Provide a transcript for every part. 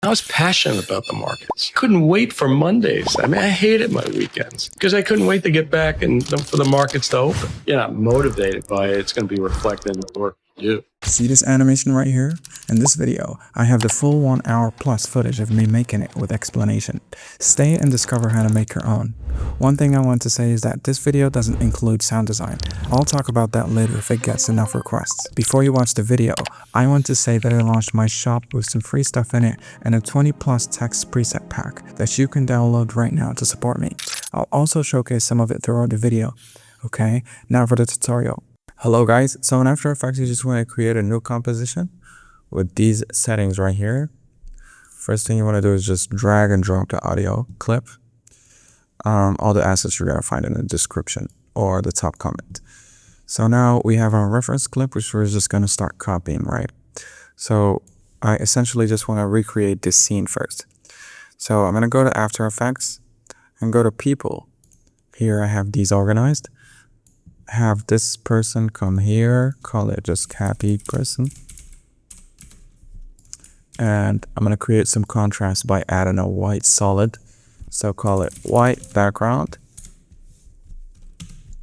I was passionate about the markets. Couldn't wait for Mondays. I mean, I hated my weekends because I couldn't wait to get back and for the markets to open. You're not motivated by it. It's going to be reflected in the work you do. See this animation right here? In this video, I have the full 1 hour plus footage of me making it with explanation. Stay and discover how to make your own. One thing I want to say is that this video doesn't include sound design. I'll talk about that later if it gets enough requests. Before you watch the video, I want to say that I launched my shop with some free stuff in it and a 20 plus text preset pack that you can download right now to support me. I'll also showcase some of it throughout the video. Okay, now for the tutorial. Hello guys, so in After Effects you just want to create a new composition with these settings right here. First thing you want to do is just drag and drop the audio clip. All the assets you're going to find in the description or the top comment. So now we have our reference clip, which we're just going to start copying, right? So I essentially just want to recreate this scene first. So I'm going to go to After Effects and go to People. Here I have these organized. Have this person come here, call it just happy person. And I'm going to create some contrast by adding a white solid. So call it white background.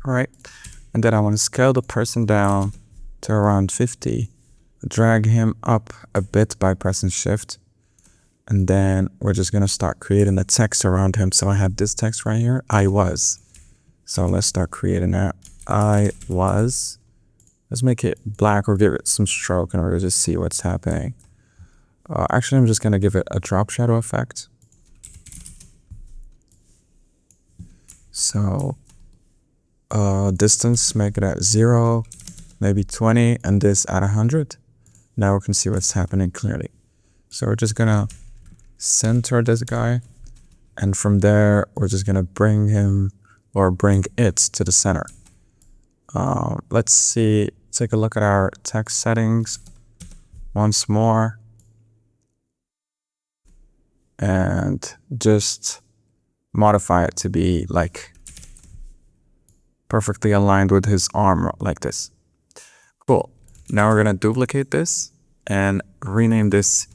All right. And then I want to scale the person down to around 50. Drag him up a bit by pressing shift. And then we're just going to start creating the text around him. So I have this text right here, I was. So let's start creating that. I was. Let's make it black or give it some stroke in order to just see what's happening. Actually, I'm just going to give it a drop shadow effect. So distance, make it at 0, maybe 20, and this at 100. Now we can see what's happening clearly. So we're just going to center this guy. And from there, we're just going to bring him or bring it to the center. Let's see, take a look at our text settings once more and just modify it to be like perfectly aligned with his arm like this. Cool. Now we're going to duplicate this and rename this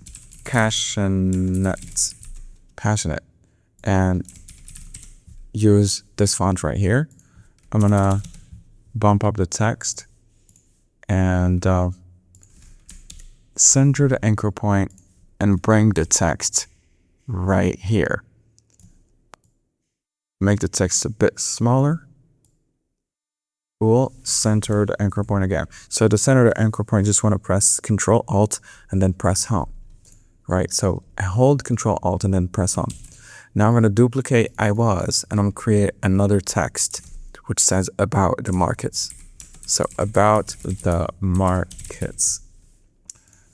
passionate and use this font right here. I'm going to bump up the text and center the anchor point and bring the text right here. Make the text a bit smaller. Cool. Center the anchor point again. So to center the anchor point, you just want to press Control Alt and then press Home. Right. So hold Control Alt and then press Home. Now I'm going to duplicate I was and I'm going to create another text which says about the markets. So about the markets.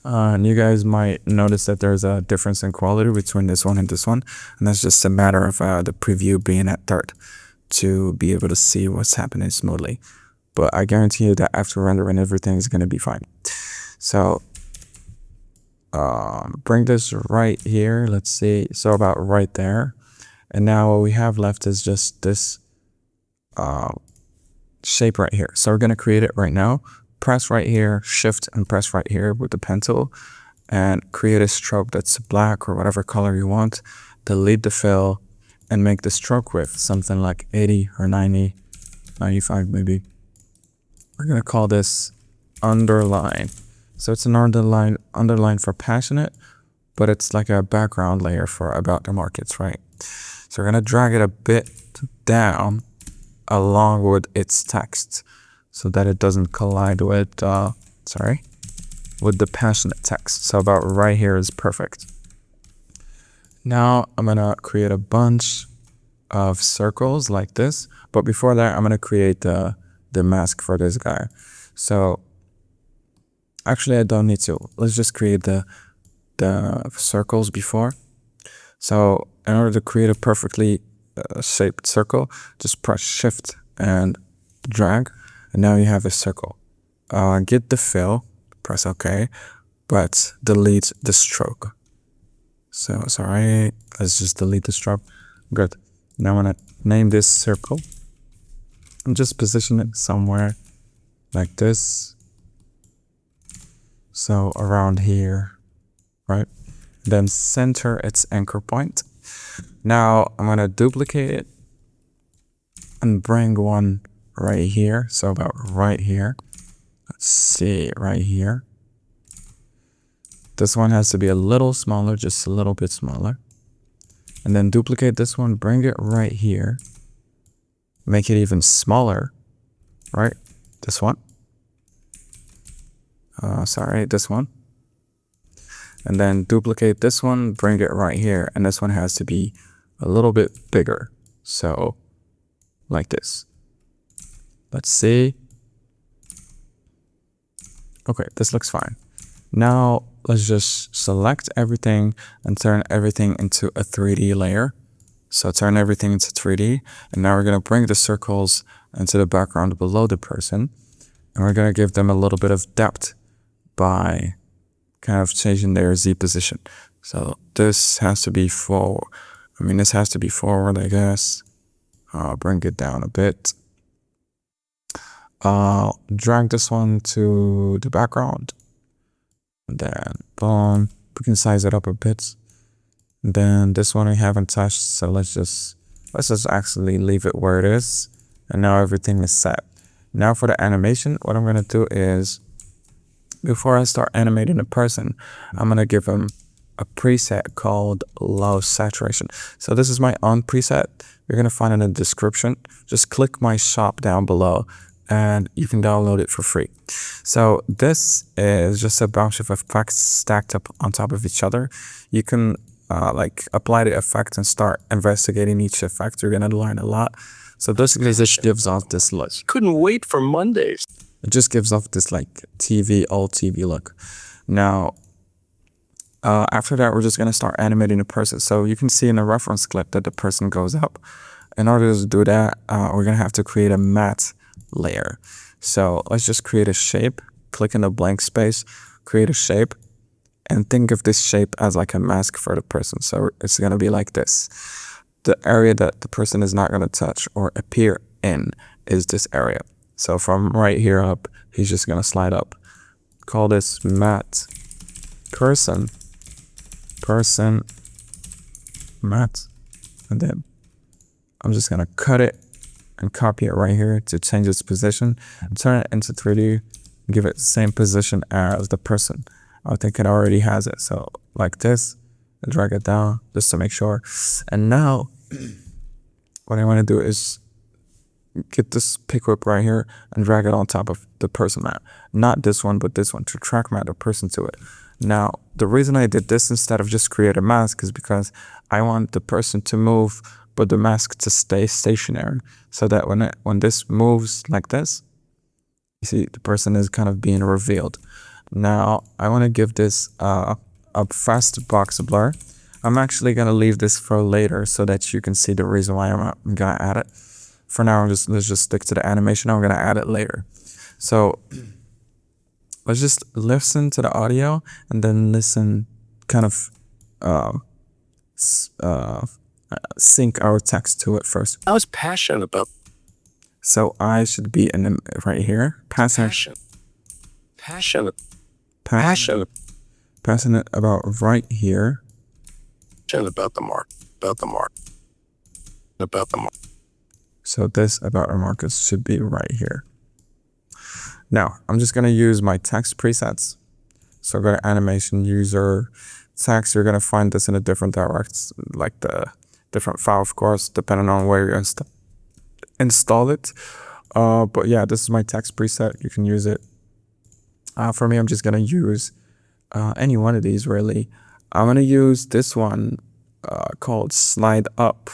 And you guys might notice that there's a difference in quality between this one and this one. And that's just a matter of the preview being at 3rd to be able to see what's happening smoothly. But I guarantee you that after rendering, everything is going to be fine. So bring this right here. Let's see. So about right there. And now what we have left is just this shape right here. So we're going to create it right now. Press right here, shift and press right here with the pen tool and create a stroke that's black or whatever color you want. Delete the fill and make the stroke width something like 80 or 90, 95 maybe. We're going to call this underline. So it's an underline for passionate, but it's like a background layer for about the markets, right? So we're going to drag it a bit down along with its text so that it doesn't collide with, with the passionate text. So about right here is perfect. Now I'm going to create a bunch of circles like this. But before that, I'm going to create the mask for this guy. So actually, I don't need to. Let's just create the circles before. So in order to create a perfectly shaped circle, just press shift and drag. And now you have a circle. Get the fill, press OK, but delete the stroke. So sorry, let's just delete the stroke. Good. Now I'm going to name this circle and just position it somewhere like this. So around here, right? then center its anchor point. Now I'm gonna duplicate it and bring one right here. So about right here. Let's see, right here. This one has to be a little smaller, just a little bit smaller. And then duplicate this one, bring it right here. Make it even smaller, right? This one. Sorry, this one. And then duplicate this one, bring it right here. And this one has to be a little bit bigger. So, like this. Let's see. Okay, this looks fine. Now, let's just select everything and turn everything into a 3D layer. So turn everything into 3D. And now we're going to bring the circles into the background below the person. And we're going to give them a little bit of depth by kind of changing their Z position. So this has to be forward. This has to be forward, I guess. Bring it down a bit. Drag this one to the background. And then boom, we can size it up a bit. And then this one we haven't touched, so let's just actually leave it where it is. And now everything is set. Now for the animation, what I'm gonna do is, before I start animating the person, I'm gonna give him a preset called low saturation. So this is my own preset. You're gonna find it in the description. Just click my shop down below and you can download it for free. So this is just a bunch of effects stacked up on top of each other. You can like apply the effect and start investigating each effect. You're gonna learn a lot. So basically this gives off this look. Couldn't wait for Mondays. It just gives off this like old TV look. Now, after that, we're just gonna start animating the person. So you can see in the reference clip that the person goes up. In order to do that, we're gonna have to create a matte layer. So let's just create a shape, click in the blank space, create a shape, and think of this shape as like a mask for the person. So it's gonna be like this. The area that the person is not gonna touch or appear in is this area. So from right here up, he's just gonna slide up. Call this matte person matte. And then I'm just gonna cut it and copy it right here to change its position and turn it into 3D, give it the same position as the person. I think it already has it. So like this, and drag it down just to make sure. And now what I want to do is get this pick whip right here and drag it on top of the person matte. Not this one, but this one, to track matte the person to it. Now, the reason I did this instead of just create a mask is because I want the person to move, but the mask to stay stationary, so that when this moves like this, you see the person is kind of being revealed. Now I want to give this a fast box blur. I'm actually gonna leave this for later so that you can see the reason why I'm gonna add it. For now, let's just stick to the animation. I'm gonna add it later. So let's just listen to the audio and then listen, kind of sync our text to it first. I was passionate about So I should be in right here. Passionate about right here. About the mark. So this about our markers should be right here. Now I'm just gonna use my text presets. So go to animation, user, text. You're gonna find this in a different directs, like the different file, of course, depending on where you install it. But yeah, this is my text preset. You can use it. For me, I'm just gonna use any one of these really. I'm gonna use this one called slide up.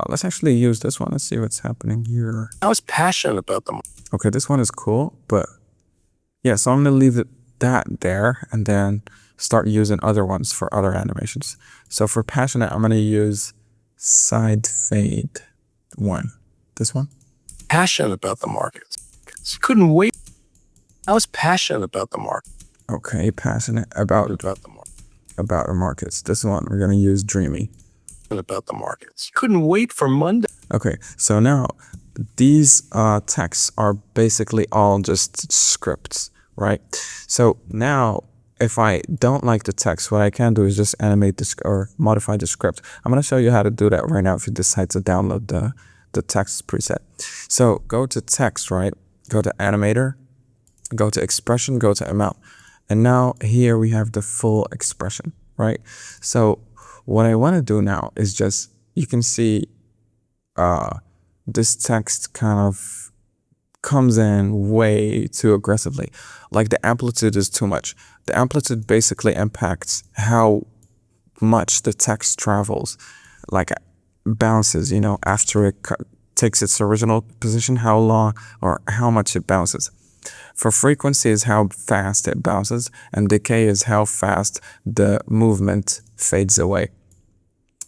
Let's actually use this one. Let's see what's happening here. I was passionate about them. Okay, this one is cool, but yeah, so I'm gonna leave that there and then start using other ones for other animations. So for passionate, I'm gonna use side fade one. This one. Passionate about the markets. Couldn't wait. I was passionate about the market. Okay, passionate about the markets. This one we're gonna use dreamy. About the markets. Couldn't wait for Monday. Okay, so now these texts are basically all just scripts, right? So now if I don't like the text, what I can do is just animate this or modify the script. I'm going to show you how to do that right now if you decide to download the text preset. So go to text, right? Go to animator, go to expression, go to amount. And now here we have the full expression, right? So what I want to do now is just, you can see this text kind of comes in way too aggressively. Like the amplitude is too much. The amplitude basically impacts how much the text travels, like bounces, you know, after it takes its original position, how long or how much it bounces. For frequency is how fast it bounces, and decay is how fast the movement fades away.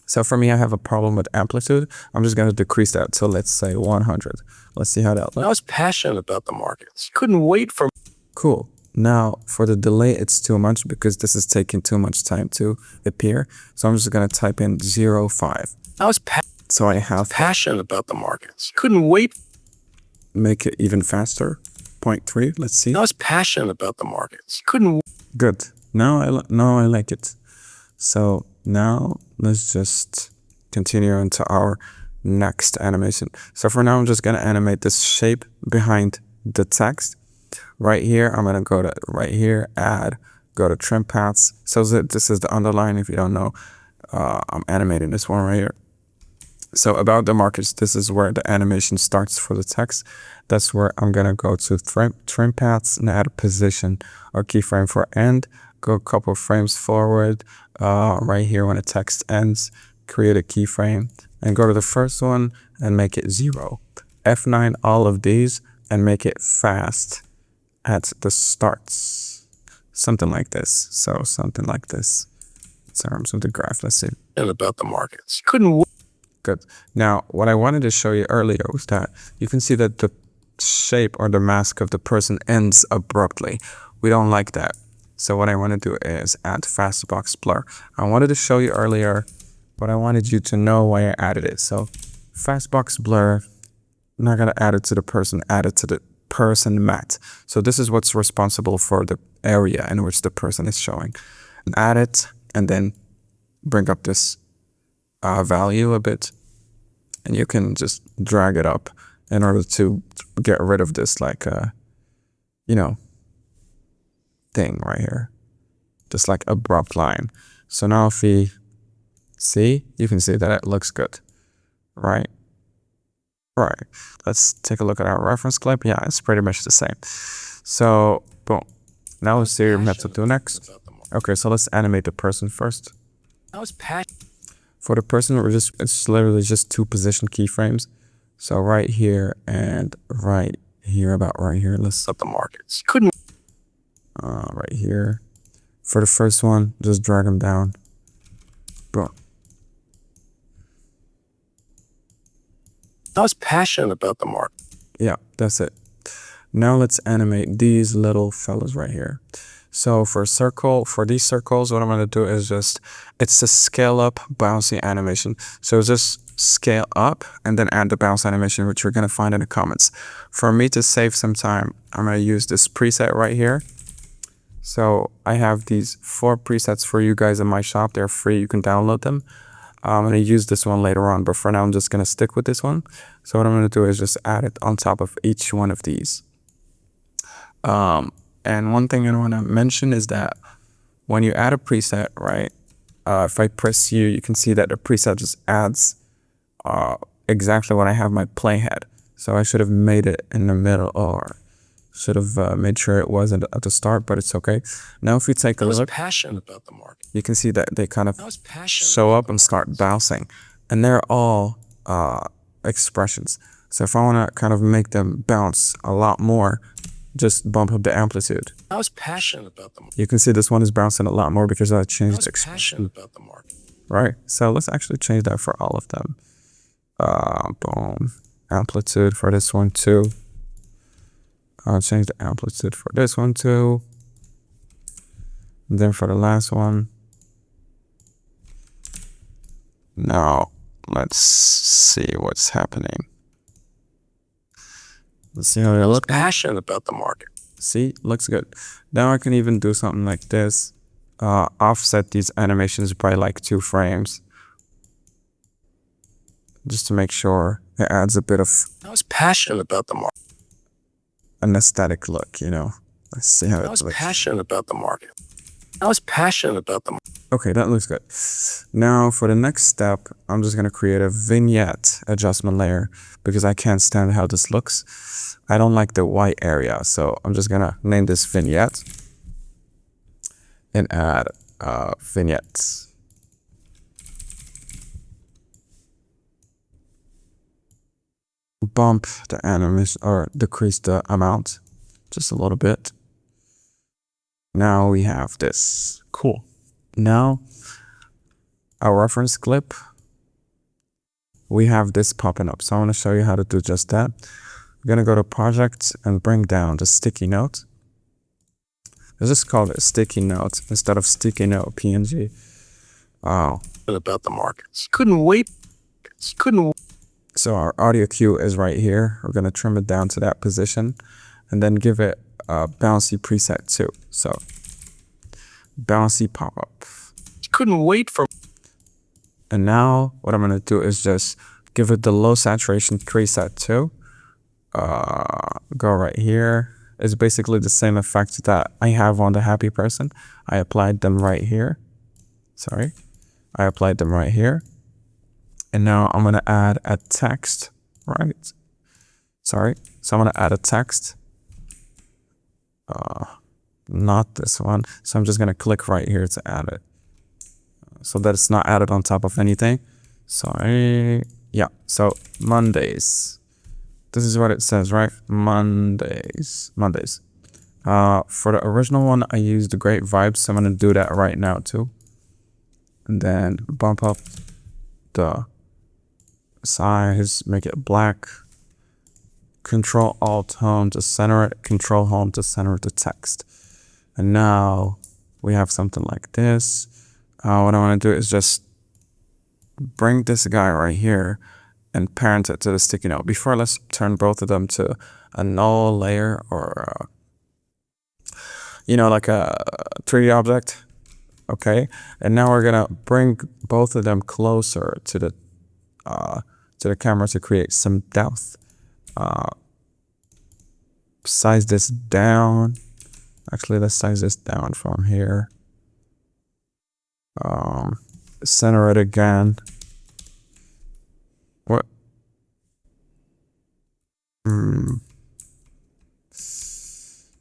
So for me, I have a problem with amplitude. I'm just going to decrease that to, let's say, 100. Let's see how that looks. I was passionate about the markets. Couldn't wait for... Cool. Now for the delay, it's too much because this is taking too much time to appear. So I'm just going to type in 0.5. I was So I have passionate about the markets. Couldn't wait. Make it even faster. 0.3. Let's see. I was passionate about the markets. Couldn't... Good. Now I like it. So now let's just continue into our next animation. So for now, I'm just going to animate this shape behind the text. Right here, I'm going to go to right here, add, go to trim paths. So this is the underline. If you don't know, I'm animating this one right here. So about the markers, this is where the animation starts for the text. That's where I'm going to go to trim paths and add a position or keyframe for end. Go a couple frames forward, right here when the text ends, create a keyframe and go to the first one and make it 0. F9 all of these and make it fast at the starts. Something like this. So something like this in terms of the graph. Let's see. And about the markets. Couldn't wait. Good. Now, what I wanted to show you earlier was that you can see that the shape or the mask of the person ends abruptly. We don't like that. So what I want to do is add fastbox blur. I wanted to show you earlier, but I wanted you to know why I added it. So fastbox blur, I'm not going to add it to the person, add it to the person matte. So this is what's responsible for the area in which the person is showing. And add it and then bring up this value a bit. And you can just drag it up in order to get rid of this like, you know, thing right here, just like abrupt line. So now if we see, you can see that it looks good, right? Right. Let's take a look at our reference clip. Yeah, it's pretty much the same. So boom. Now let's see what to do next. Okay, so let's animate the person first. I was passionate. For the person, it's literally just 2 position keyframes. So right here and right here, about right here. Let's Up the markets. Couldn't... right here. For the first one, just drag them down. Boom. I was passionate about the market. Yeah, that's it. Now let's animate these little fellas right here. So for these circles, what I'm going to do is it's a scale up bouncy animation. So just scale up and then add the bounce animation, which you're going to find in the comments. For me to save some time, I'm going to use this preset right here. So I have these 4 presets for you guys in my shop. They're free. You can download them. I'm going to use this one later on, but for now, I'm just going to stick with this one. So what I'm going to do is just add it on top of each one of these. And one thing I want to mention is that when you add a preset, right, if I press U, you can see that the preset just adds exactly what I have my playhead. So I should have made it in the middle, or should have made sure it wasn't at the start, but it's okay. Now if you take a look, I was passionate about the market. you can see that they kind of I was passionate show up and start bouncing, and they're all expressions. So if I want to kind of make them bounce a lot more, just bump up the amplitude. I was passionate about the market. You can see this one is bouncing a lot more because I I changed was expression. passionate about the market. Right? So let's actually change that for all of them. Boom. Amplitude for this one too. I'll change the amplitude for this one too. And then for the last one. Now, let's see what's happening. Let's see how they I was look. passionate about the market. See, looks good. Now I can even do something like this. Offset these animations by like 2 frames. Just to make sure it adds a bit of I was passionate about the market. an aesthetic look, you know. Let's see how I it was looks. passionate about the market. I was passionate about the market. Okay, that looks good. Now for the next step, I'm just gonna create a vignette adjustment layer because I can't stand how this looks. I don't like the white area, so I'm just gonna name this vignette and add vignettes. Bump the animation or decrease the amount just a little bit. Now we have this. Cool. Now our reference clip, we have this popping up. So I want to show you how to do just that. We're going to go to project and bring down the sticky note. Let's just call it a sticky note instead of sticky note PNG. Oh. About the markets. Couldn't wait. So our audio cue is right here. We're going to trim it down to that position and then give it a bouncy preset too. So bouncy pop up. Couldn't wait for. And now what I'm going to do is just give it the low saturation preset too. Go right here. It's basically the same effect that I have on the happy person. I applied them right here. Sorry. I applied them right here. And now I'm going to add a text, right? Sorry. So I'm going to add a text. Not this one. So I'm just going to click right here to add it. So that it's not added on top of anything. Sorry. Yeah. So Mondays. This is what it says, right? Mondays. For the original one, I used the Great Vibes. So I'm going to do that right now too. And then bump up the size, make it black. Control Alt Home to center it. Control Home to center the text. And now we have something like this. What I want to do is just bring this guy right here and parent it to the sticky note. Before, let's turn both of them to a null layer or, you know, like a 3D object. Okay. And now we're going to bring both of them closer to the camera to create some depth. Size this down. Actually, let's size this down from here. Center it again. What?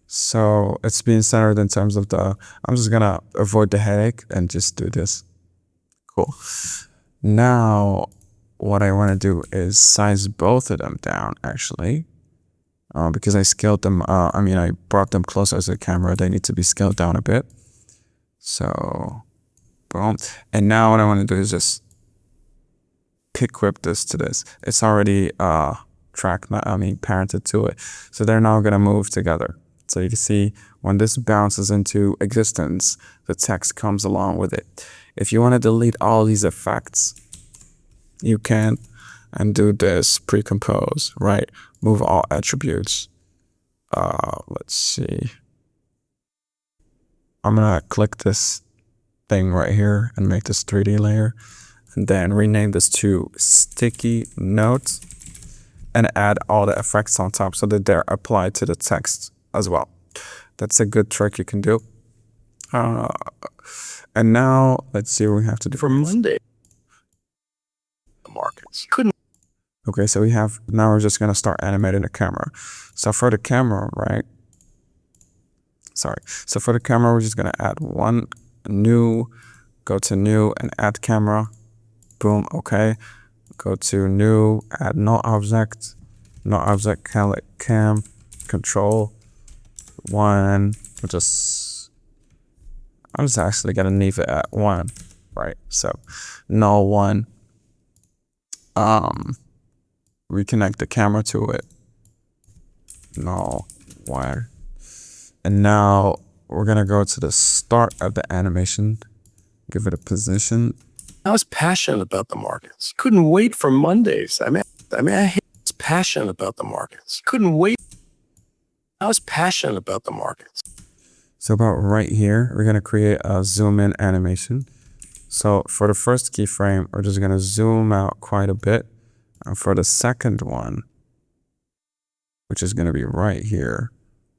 So it's being centered in terms of the, I'm just gonna avoid the headache and just do this. Cool. Now, what I want to do is size both of them down actually. Because I scaled them, I brought them closer to the camera. They need to be scaled down a bit. So, boom. And now what I want to do is just pick whip this to this. It's already parented to it. So they're now going to move together. So you can see when this bounces into existence, the text comes along with it. If you want to delete all these effects, you can, and do this pre-compose, right? Move all attributes. Let's see. I'm gonna click this thing right here and make this 3D layer, and then rename this to sticky notes and add all the effects on top so that they're applied to the text as well. That's a good trick you can do. And now let's see what we have to do for Monday. The markets couldn't. Okay, so now we're just gonna start animating the camera. So for the camera, right? So for the camera, we're just gonna add one new, go to new and add camera. Boom, okay. Go to new, add no object cam, control one. I'm just actually gonna leave it at 1, right? So null 1. Reconnect the camera to it. Null 1. And now we're gonna go to the start of the animation, give it a position. I was passionate about the markets. Couldn't wait for Mondays. I hate passionate about the markets. Couldn't wait. I was passionate about the markets. So about right here, we're gonna create a zoom in animation. So for the first keyframe, we're just gonna zoom out quite a bit. And for the second one, which is gonna be right here,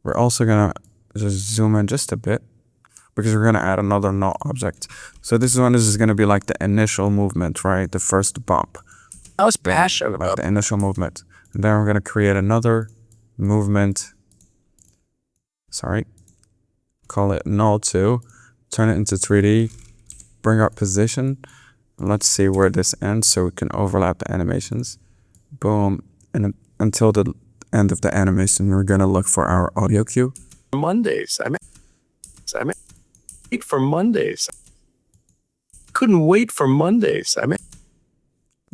we're also gonna just zoom in just a bit because we're gonna add another null object. So this one is just gonna be like the initial movement, right? The first bump. I was passionate about the initial movement. And then we're gonna create another movement. Sorry. Call it null2, turn it into 3D, bring up position. Let's see where this ends so we can overlap the animations. Boom. And until the end of the animation, we're gonna look for our audio cue. Mondays. I mean, wait for Mondays. Couldn't wait for Mondays. I mean,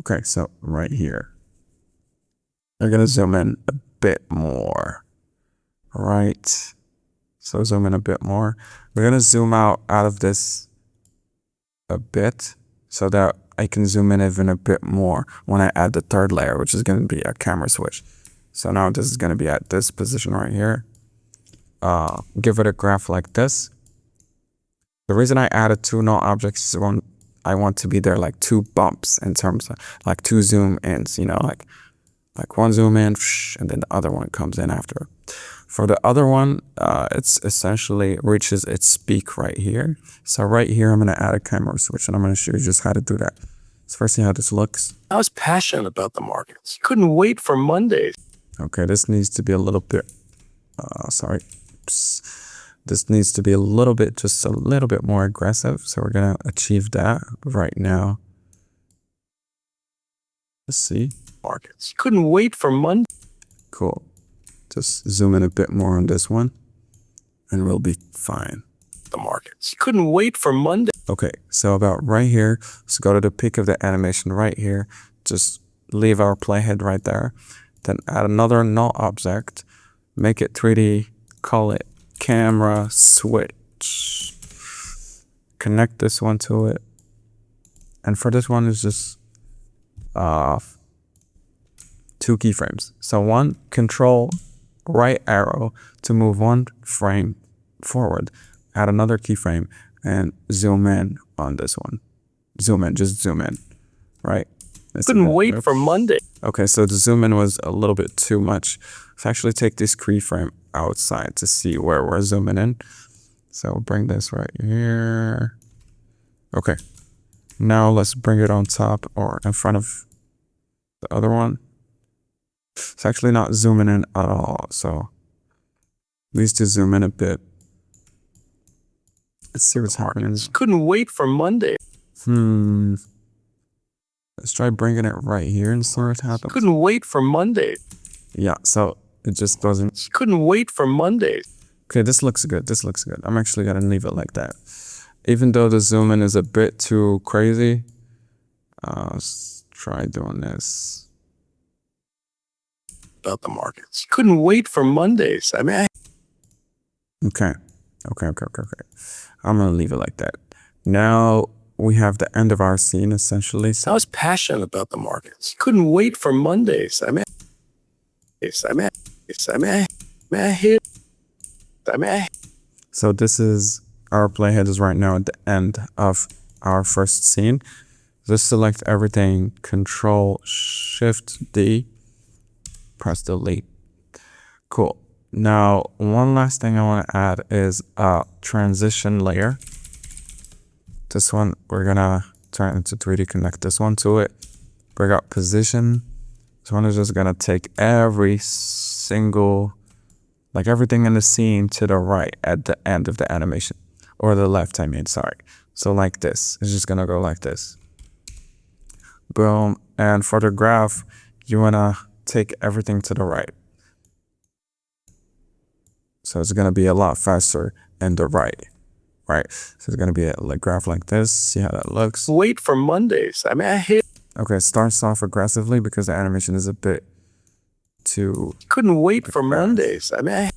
okay, so right here, we're gonna zoom in a bit more, right? So zoom in a bit more. We're gonna zoom out of this a bit so that I can zoom in even a bit more when I add the third layer, which is gonna be a camera switch. So now this is gonna be at this position right here. Give it a graph like this. The reason I added two null objects is I want to be there like two bumps in terms of like two zoom ins, you know, like one zoom in and then the other one comes in after. For the other one, it's essentially reaches its peak right here. So right here, I'm gonna add a camera switch and I'm gonna show you just how to do that. So first see how this looks. I was passionate about the markets. Couldn't wait for Mondays. Okay, this needs to be a little bit, sorry. This needs to be a little bit, just a little bit more aggressive. So we're gonna achieve that right now. Let's see. Markets. Couldn't wait for Monday. Cool. Just zoom in a bit more on this one and we'll be fine. The markets. Couldn't wait for Monday. Okay, so about right here, let's go to the peak of the animation right here. Just leave our playhead right there. Then add another null object, make it 3D, call it camera switch. Connect this one to it. And for this one is just two keyframes. So one, control right arrow to move one frame forward. Add another keyframe and zoom in on this one. Zoom in, just zoom in, right? Couldn't wait for Monday. Okay, so the zoom in was a little bit too much. Let's actually take this keyframe outside to see where we're zooming in. So we'll bring this right here. Okay, now let's bring it on top or in front of the other one. It's actually not zooming in at all, so needs to zoom in a bit. Let's see what's happening. Couldn't wait for Monday. Let's try bringing it right here and see what happens. Couldn't wait for Monday. Yeah, so it just doesn't. Couldn't wait for Monday. Okay, this looks good. This looks good. I'm actually gonna leave it like that. Even though the zoom in is a bit too crazy, let's try doing this. About the markets. Couldn't wait for Mondays. I mean, Okay. I'm gonna leave it like that. Now we have the end of our scene essentially. I was passionate about the markets. Couldn't wait for Mondays. I mean, so this is our playhead is right now at the end of our first scene. Just select everything, Control Shift D, press delete. Cool. Now, one last thing I want to add is a transition layer. This one, we're gonna turn it into 3D, connect this one to it, bring up position. This one is just gonna take every single, like everything in the scene to the right at the end of the animation, or the left, I mean, sorry. So like this, it's just gonna go like this. Boom, and for the graph, you wanna take everything to the right. So it's gonna be a lot faster in the right. Right, so it's gonna be a graph like this. See how that looks. Wait for Mondays. I mean, I hate. Okay, it starts off aggressively because the animation is a bit too. Couldn't wait for Mondays. I mean,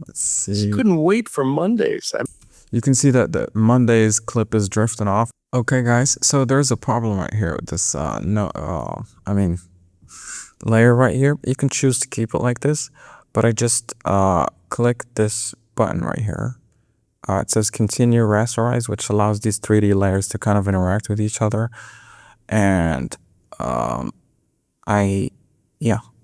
let's see. Couldn't wait for Mondays. You can see that the Mondays clip is drifting off. Okay, guys, so there's a problem right here with this. layer right here. You can choose to keep it like this, but I just click this button right here. It says continue rasterize, which allows these 3D layers to kind of interact with each other. And I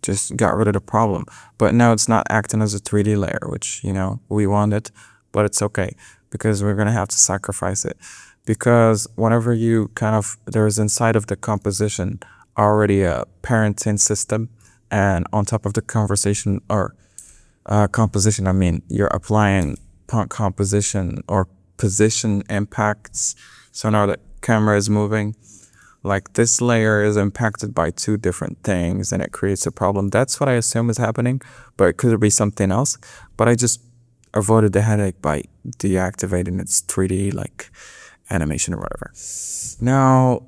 just got rid of the problem. But now it's not acting as a 3D layer, which, you know, we wanted, but it's okay because we're going to have to sacrifice it. Because whenever you there's inside of the composition already a parenting system, and on top of the composition, I mean, you're applying composition or position impacts. So now the camera is moving, like this layer is impacted by two different things and it creates a problem. That's what I assume is happening, but it could be something else. But I just avoided the headache by deactivating its 3D like animation or whatever. Now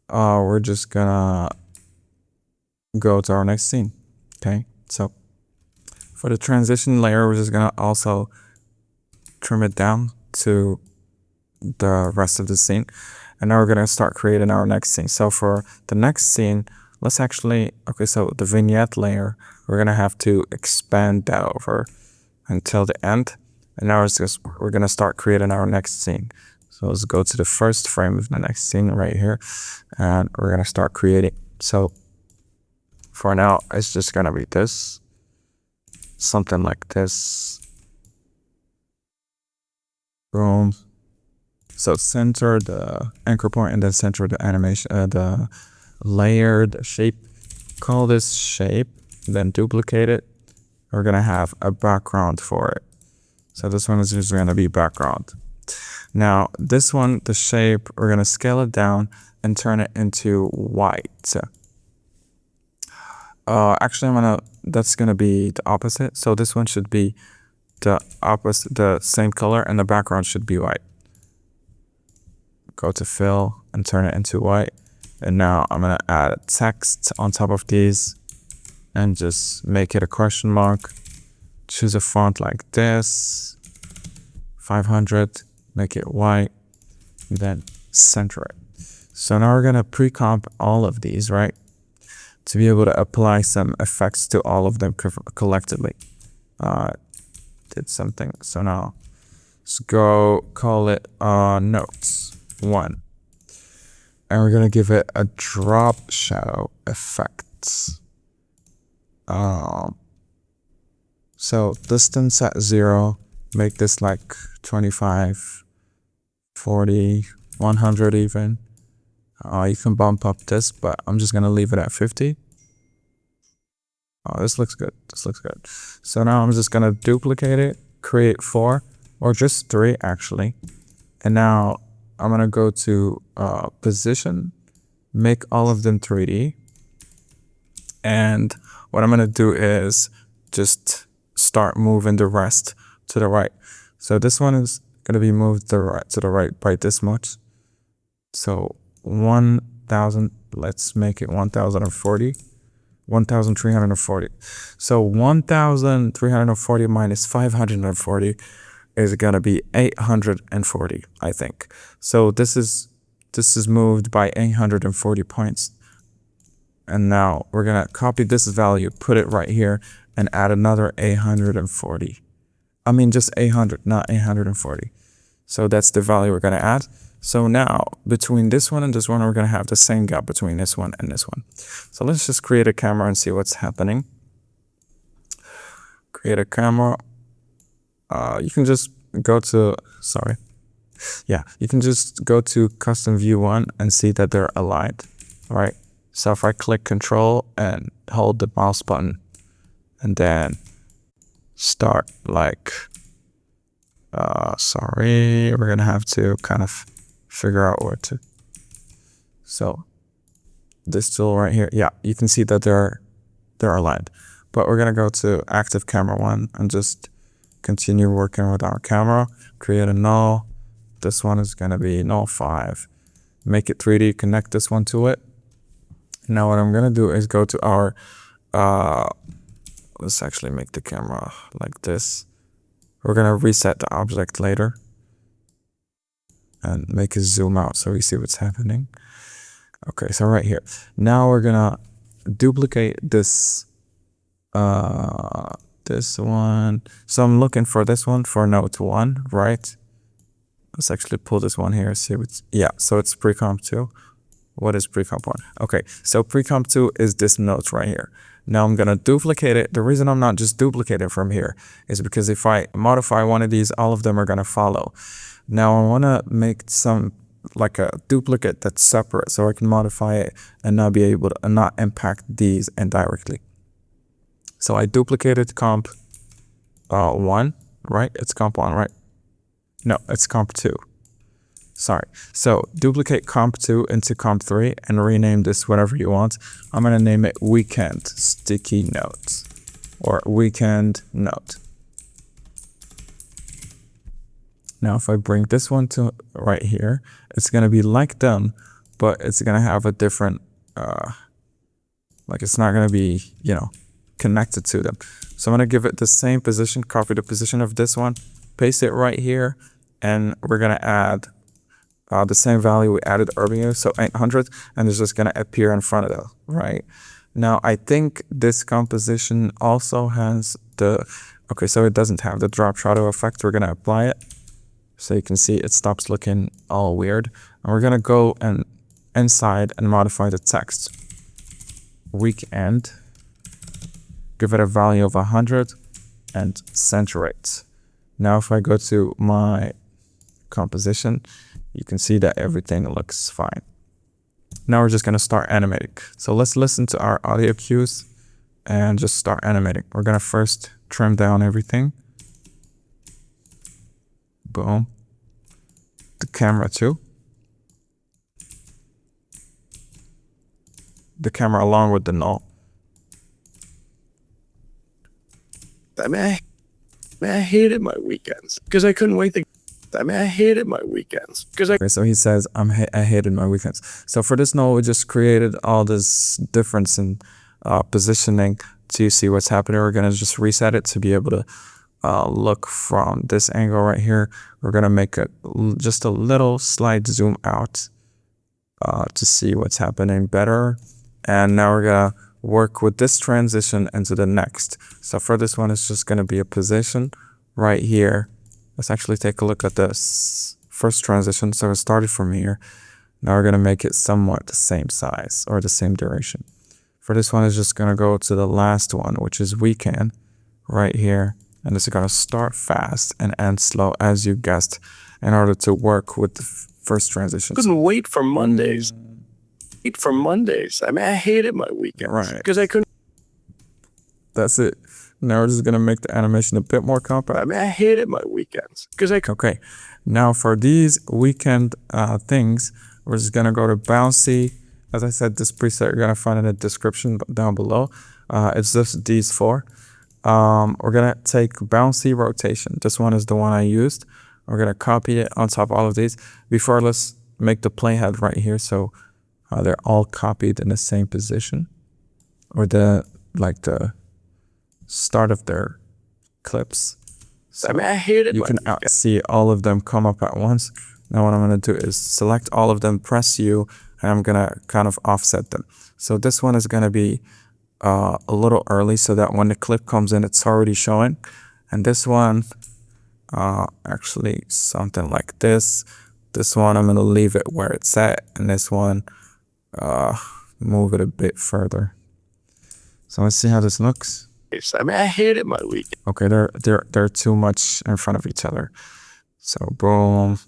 we're just gonna go to our next scene. Okay, so for the transition layer, we're just gonna also trim it down to the rest of the scene. And now we're gonna start creating our next scene. So for the next scene, let's actually, so the vignette layer, we're gonna have to expand that over until the end. And now we're gonna start creating our next scene. So let's go to the first frame of the next scene right here, and we're gonna start creating. So for now, it's just gonna be this, something like this. Boom. So center the anchor point and then center the animation, the layered shape. Call this shape, then duplicate it. We're gonna have a background for it. So this one is just gonna be background. Now this one, the shape, we're gonna scale it down and turn it into white. Actually, that's gonna be the opposite. So this one should be the opposite, the same color, and the background should be white. Go to fill and turn it into white. And now I'm gonna add text on top of these and just make it a question mark. Choose a font like this, 500, make it white, and then center it. So now we're gonna pre-comp all of these, right? To be able to apply some effects to all of them collectively. Did something, so now let's go call it notes 1. And we're gonna give it a drop shadow effects. So distance at 0, make this like 25, 40, 100 even. You can bump up this, but I'm just gonna leave it at 50. Oh, this looks good. This looks good. So now I'm just gonna duplicate it, create 4, or just 3 actually. And now I'm gonna go to position, make all of them 3D. And what I'm gonna do is just start moving the rest to the right. So this one is gonna be moved to the right by this much. So 1000, let's make it 1040. 1340. So 1340 minus 540 is gonna be 840, I think. So this is moved by 840 points. And now we're gonna copy this value, put it right here, and add another 840. I mean just 800, not 840. So that's the value we're gonna add. So now between this one and this one, we're gonna have the same gap between this one and this one. So let's just create a camera and see what's happening. Create a camera. You can just go to, you can just go to custom view 1 and see that they're aligned, right? So if I click Control and hold the mouse button and then start like, we're gonna have to kind of figure out where to. So this tool right here, yeah, you can see that they're aligned. But we're gonna go to active camera 1 and just continue working with our camera. Create a null. This one is gonna be null 5. Make it 3D. Connect this one to it. Now what I'm gonna do is go to our. Let's actually make the camera like this. We're gonna reset the object later and make it zoom out so we see what's happening. Okay, so right here. Now we're gonna duplicate this this one. So I'm looking for this one for note 1, right? Let's actually pull this one here, see what's, yeah, so it's pre-comp 2. What is pre-comp 1? Okay, so pre-comp 2 is this note right here. Now I'm gonna duplicate it. The reason I'm not just duplicating from here is because if I modify one of these, all of them are gonna follow. Now I wanna make some, like a duplicate that's separate so I can modify it and not be able to, and not impact these indirectly. So I duplicated comp 1, right? It's comp 1, right? No, it's comp 2. Sorry. So duplicate comp 2 into comp 3 and rename this whatever you want. I'm going to name it weekend sticky notes or weekend note. Now, if I bring this one to right here, it's going to be like them, but it's going to have a different, like it's not going to be, you know, connected to them. So I'm going to give it the same position, copy the position of this one, paste it right here, and we're going to add the same value we added earlier, so 800, and it's just going to appear in front of it, right? Now, I think this composition also has the, okay, so it doesn't have the drop shadow effect. We're going to apply it. So you can see it stops looking all weird. And we're going to go and inside and modify the text. Weekend. Give it a value of 100 and center it. Now if I go to my composition, you can see that everything looks fine. Now we're just going to start animating. So let's listen to our audio cues and just start animating. We're going to first trim down everything. Boom. The camera too. The camera along with the null. I hated my weekends because I couldn't wait to. I hated my weekends because Okay, so he says, I hated my weekends. So for this null, we just created all this difference in positioning to see what's happening. We're going to just reset it to be able to look from this angle right here. We're going to make it just a little slight zoom out to see what's happening better. And now we're going to work with this transition into the next. So for this one, it's just going to be a position right here. Let's actually take a look at this first transition. So it started from here. Now we're going to make it somewhat the same size or the same duration. For this one, it's just going to go to the last one, which is weekend right here. And it's going to start fast and end slow, as you guessed, in order to work with the first transition. Couldn't wait for Mondays. I hated my weekends. Right. Because I couldn't. That's it. Now we're just going to make the animation a bit more compact. I hated my weekends. Because I. Okay. Now for these weekend things, we're just going to go to bouncy. As I said, this preset you're going to find in the description down below. It's just these 4. We're going to take bouncy rotation. This one is the one I used. We're going to copy it on top of all of these. Before, let's make the playhead right here. So they're all copied in the same position, or the start of their clips. So I hated you my can see all of them come up at once. Now what I'm going to do is select all of them, press U, and I'm going to kind of offset them. So this one is going to be a little early so that when the clip comes in, it's already showing. And this one, actually something like this. This one, I'm going to leave it where it's at. And this one, move it a bit further. So let's see how this looks. I hated my weekend. Okay, they're too much in front of each other. So boom.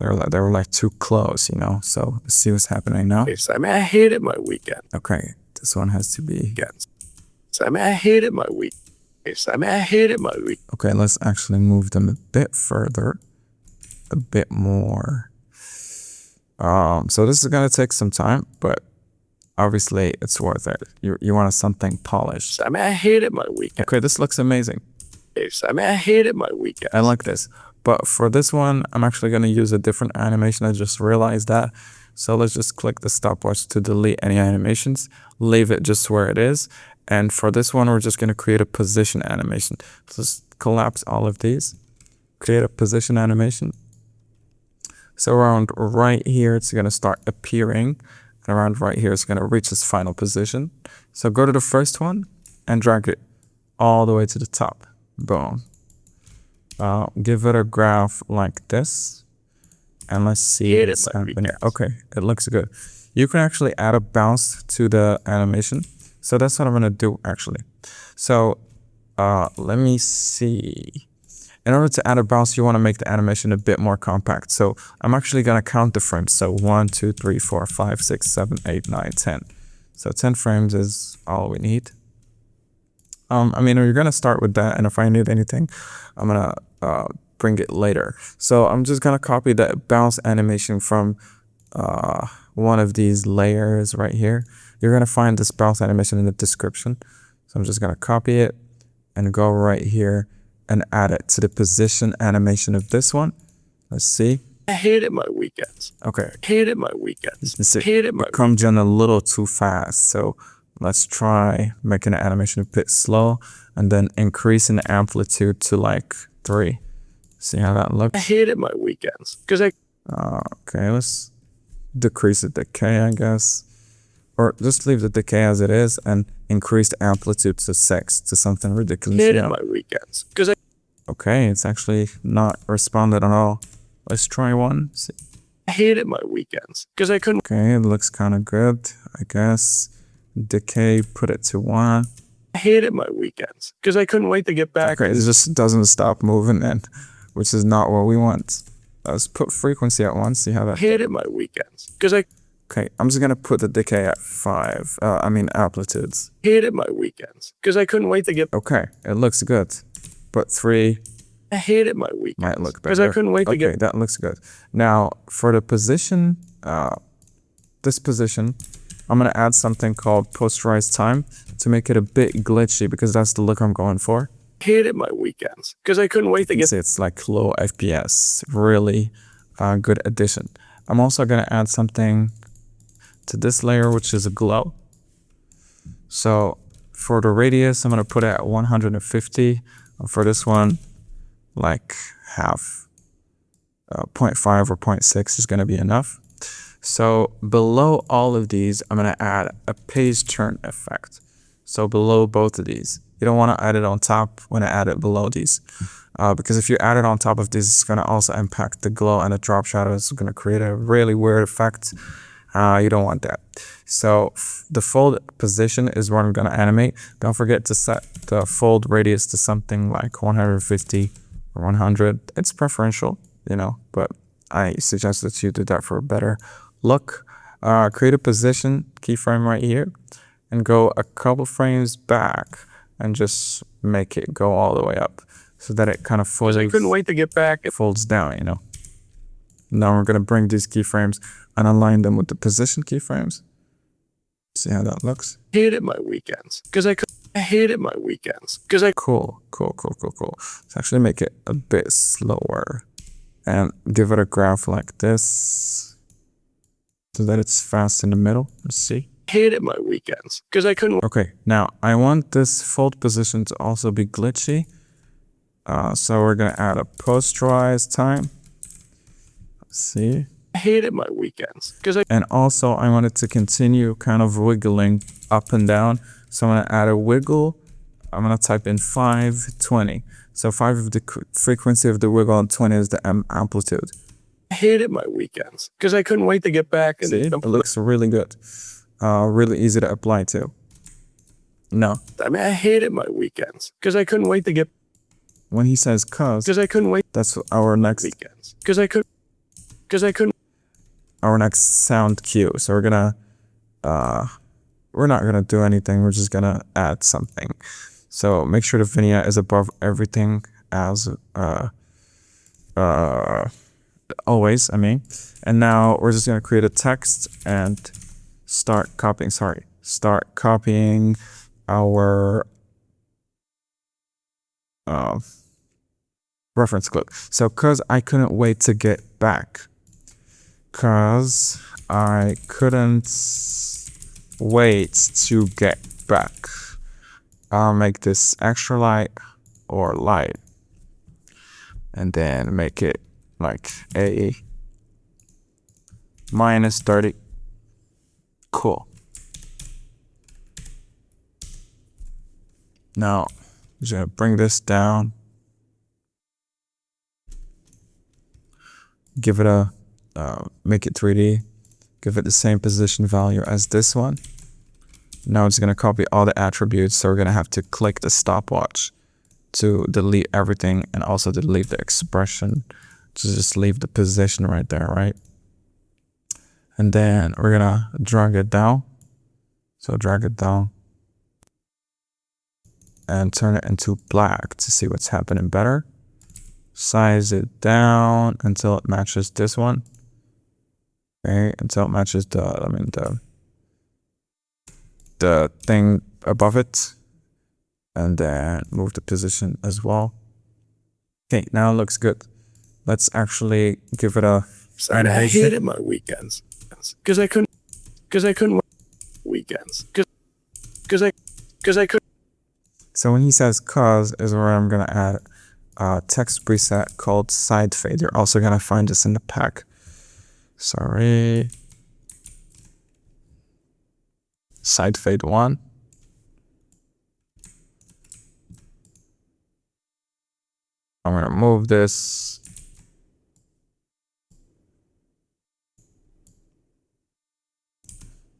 They were like too close, you know. So let's see what's happening now. I hated my weekend. Okay, this one has to be. I hated my week. I hated my week. Okay, let's actually move them a bit further, a bit more. So this is gonna take some time, but obviously it's worth it. You want something polished. I hated my weekend. Okay, this looks amazing. I hated my weekend. I like this. But for this one, I'm actually going to use a different animation. I just realized that. So let's just click the stopwatch to delete any animations. Leave it just where it is. And for this one, we're just going to create a position animation. So just collapse all of these. Create a position animation. So around right here, it's going to start appearing. and around right here, it's going to reach its final position. So go to the first one and drag it all the way to the top. Boom. Give it a graph like this, and let's see what's happening. Okay, it looks good. You can actually add a bounce to the animation. So that's what I'm going to do actually. So let me see. In order to add a bounce, you want to make the animation a bit more compact. So I'm actually going to count the frames. So 1, 2, 3, 4, 5, 6, 7, 8, 9, 10. So 10 frames is all we need. I mean, we're going to start with that. And if I need anything, I'm going to bring it later. So I'm just going to copy that bounce animation from one of these layers right here. You're going to find this bounce animation in the description. So I'm just going to copy it and go right here and add it to the position animation of this one. Let's see. I hated my weekends. Okay. Hated my weekends. Hated my It comes in a little too fast. So let's try making the animation a bit slow and then increasing the amplitude to like 3. See how that looks? I hated my weekends because okay, let's decrease the decay, I guess. Or just leave the decay as it is and increase the amplitude to 6 to something ridiculous. hated my weekends because Okay, it's actually not responded at all. Let's try one. See. I hated my weekends because I couldn't. Okay, it looks kind of good, I guess. Decay, put it to 1. I hated my weekends because I couldn't wait to get back. Okay, it just doesn't stop moving, and which is not what we want. Let's put frequency at 1, see how that. I hated my weekends because I Okay, I'm just gonna put the decay at 5. Amplitudes. hated my weekends because I couldn't wait to get. Okay, it looks good. But 3 I hated my weekends might look better. because I couldn't wait to Okay, get. that looks good. Now for the position, this position, I'm gonna add something called posterized time to make it a bit glitchy because that's the look I'm going for. Hated my weekends because I couldn't wait to get. It's like low FPS, really good addition. I'm also gonna add something to this layer, which is a glow. So for the radius, I'm gonna put it at 150. And for this one, like half, 0.5 or 0.6 is gonna be enough. So below all of these, I'm gonna add a page turn effect. So below both of these, you don't want to add it on top when I add it below these, because if you add it on top of these, it's gonna also impact the glow and the drop shadow. It's gonna create a really weird effect. You don't want that. So the fold position is what I'm gonna animate. Don't forget to set the fold radius to something like 150 or 100. It's preferential, you know, but I suggest that you do that for a better look. Create a position keyframe right here and go a couple frames back and just make it go all the way up so that it kind of folds. I couldn't wait to get back. It folds down, you know. Now we're gonna bring these keyframes and align them with the position keyframes. See how that looks? Hated my weekends because I hated my weekends because I. Cool. Let's actually make it a bit slower and give it a graph like this so that it's fast in the middle. Let's see. Hated my weekends because I couldn't. Okay, now I want this fold position to also be glitchy. So we're gonna add a posterize time. Let's see. I hated my weekends because I. And also I want it to continue kind of wiggling up and down. So I'm gonna add a wiggle. I'm gonna type in 520. So 5 is the frequency of the wiggle and 20 is the amplitude. I hated my weekends because I couldn't wait to get back. And see, it looks really good. Really easy to apply to. No. I mean, I hated my weekends because I couldn't wait to get. When he says because I couldn't wait. That's our next weekends because I couldn't. Our next sound cue. So we're gonna we're not gonna do anything. We're just gonna add something. So make sure the vignette is above everything as always. I mean, and now we're just gonna create a text and start copying. Start copying our reference clip. So cause I couldn't wait to get back. Cause I couldn't wait to get back. I'll make this extra light or light. And then make it like a -30. cool. Now, I'm just gonna bring this down. Give it a, make it 3D. Give it the same position value as this one. Now it's gonna copy all the attributes, so we're gonna have to click the stopwatch to delete everything and also delete the expression. To just leave the position right there, right? And then we're gonna drag it down. So drag it down and turn it into black to see what's happening better. Size it down until it matches this one. Okay, until it matches the thing above it. And then move the position as well. Okay, now it looks good. Let's actually give it a. I hated my weekends because I couldn't weekends because I couldn't. So when he says "cause" is where I'm gonna add a text preset called side fade. You're also gonna find this in the pack. Sorry. Side fade 1. I'm gonna move this.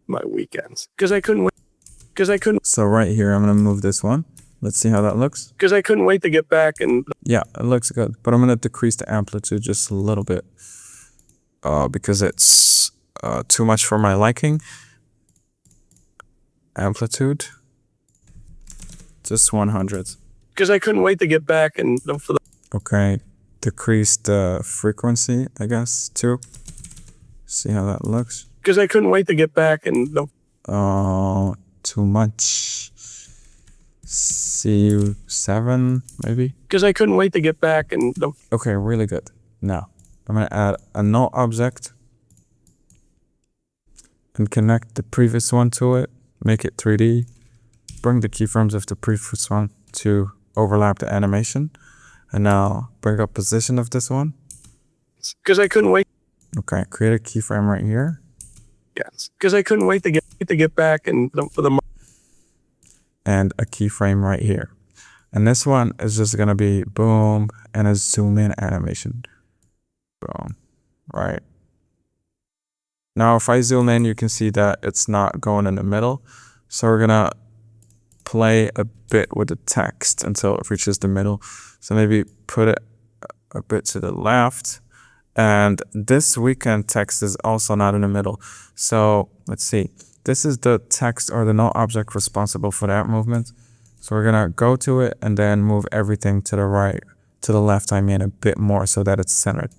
My weekends because I couldn't So right here, I'm gonna move this one. Let's see how that looks. because I couldn't wait to get back and Yeah, it looks good, but I'm gonna decrease the amplitude just a little bit because it's too much for my liking. Amplitude, just 100. because I couldn't wait to get back and for the Okay, decrease the frequency, I guess, too. See how that looks. because I couldn't wait to get back and Too much. C7 maybe. because I couldn't wait to get back and Okay, really good. Now I'm gonna add a null object and connect the previous one to it. Make it 3D. Bring the keyframes of the previous one to overlap the animation. And now bring up position of this one. because I couldn't wait. Okay, create a keyframe right here. Yes, because I couldn't wait to get back and for the And a keyframe right here. And this one is just gonna be boom and a zoom in animation. Boom, right? Now if I zoom in, you can see that it's not going in the middle. So we're gonna play a bit with the text until it reaches the middle. So maybe put it a bit to the left. And this weekend text is also not in the middle. So let's see. This is the text or the null object responsible for that movement. So we're gonna go to it and then move everything to the right, to the left, I mean, a bit more so that it's centered.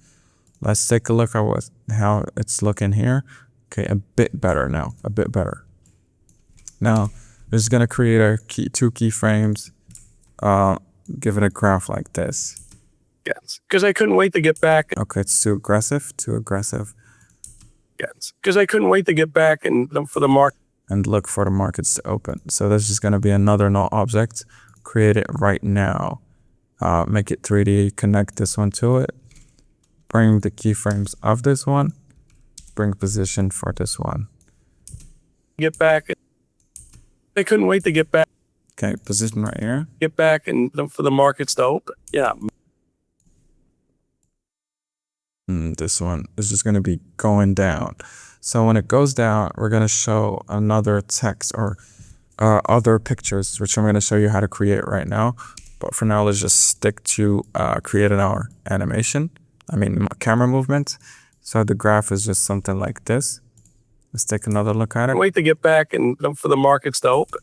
Let's take a look at how it's looking here. Okay, a bit better now, a bit better. Now, we're just gonna create two keyframes, give it a graph like this. yes, because I couldn't wait to get back. Okay, it's too aggressive, too aggressive. Yes, because I couldn't wait to get back and for the mark. And look for the markets to open. So this is gonna be another null object. Create it right now. Make it 3D, connect this one to it. Bring the keyframes of this one. Bring position for this one. Get back. I couldn't wait to get back. Okay, position right here. Get back and for the markets to open. Yeah. This one is just going to be going down. So when it goes down, we're going to show another text or other pictures, which I'm going to show you how to create right now. But for now, let's just stick to creating our animation. Camera movement. So the graph is just something like this. Let's take another look at it. Wait to get back and for the markets to open.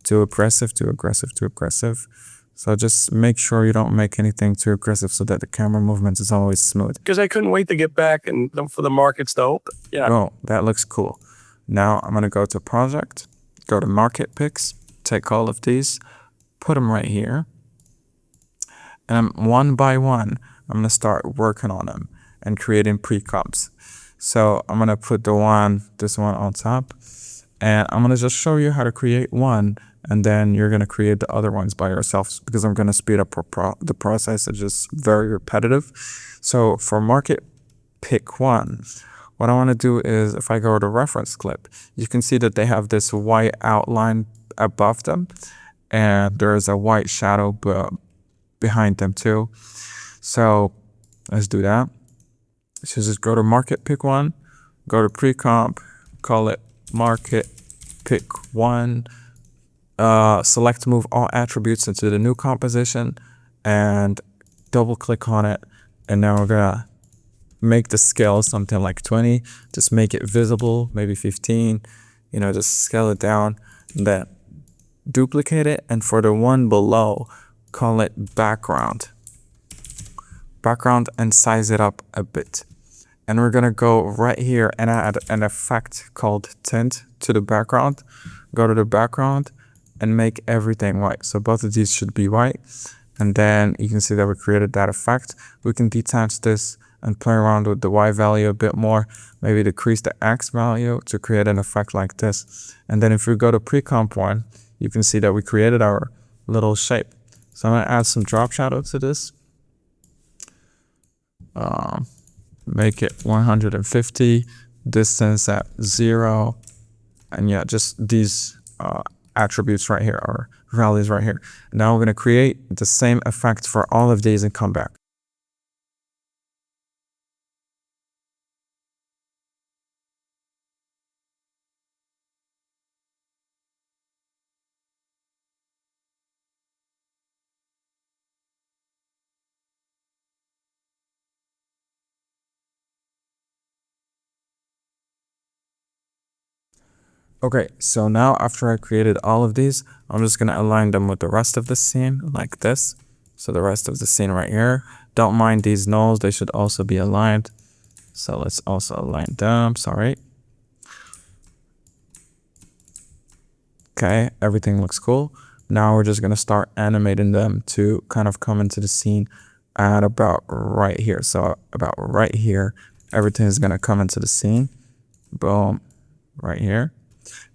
Too aggressive, too aggressive, too aggressive. So just make sure you don't make anything too aggressive so that the camera movement is always smooth. Because I couldn't wait to get back and for the markets to open. Yeah. Oh, that looks cool. Now I'm going to go to project, go to market picks, take all of these, put them right here. And one by one, I'm going to start working on them and creating pre-comps. So I'm going to put this one on top. And I'm going to just show you how to create one. And then you're going to create the other ones by yourself because I'm going to speed up the process. It's just very repetitive. So for market pick one, what what I want to do is if I go to reference clip, you can see that they have this white outline above them and there's a white shadow behind them too. So let's do that. So just go to market, pick one, go to pre-comp, call it market, pick one, select move all attributes into the new composition and double click on it. And now we're gonna make the scale something like 20, just make it visible, maybe 15, you know, just scale it down, and then duplicate it. And for the one below, call it background, and size it up a bit. And we're gonna go right here and add an effect called tint to the background. Go to the background and make everything white. So both of these should be white. And then you can see that we created that effect. We can detach this and play around with the Y value a bit more, maybe decrease the X value to create an effect like this. And then if we go to pre-comp one, you can see that we created our little shape. So I'm gonna add some drop shadow to this. Make it 150, distance at 0. And yeah, just these attributes right here, or values right here. Now we're gonna create the same effect for all of these and come back. Okay, so now after I created all of these, I'm just gonna align them with the rest of the scene like this. So the rest of the scene right here. Don't mind these nulls, they should also be aligned. So let's also align them, sorry. Okay, everything looks cool. Now we're just gonna start animating them to kind of come into the scene at about right here. So about right here, everything is gonna come into the scene. Boom, right here.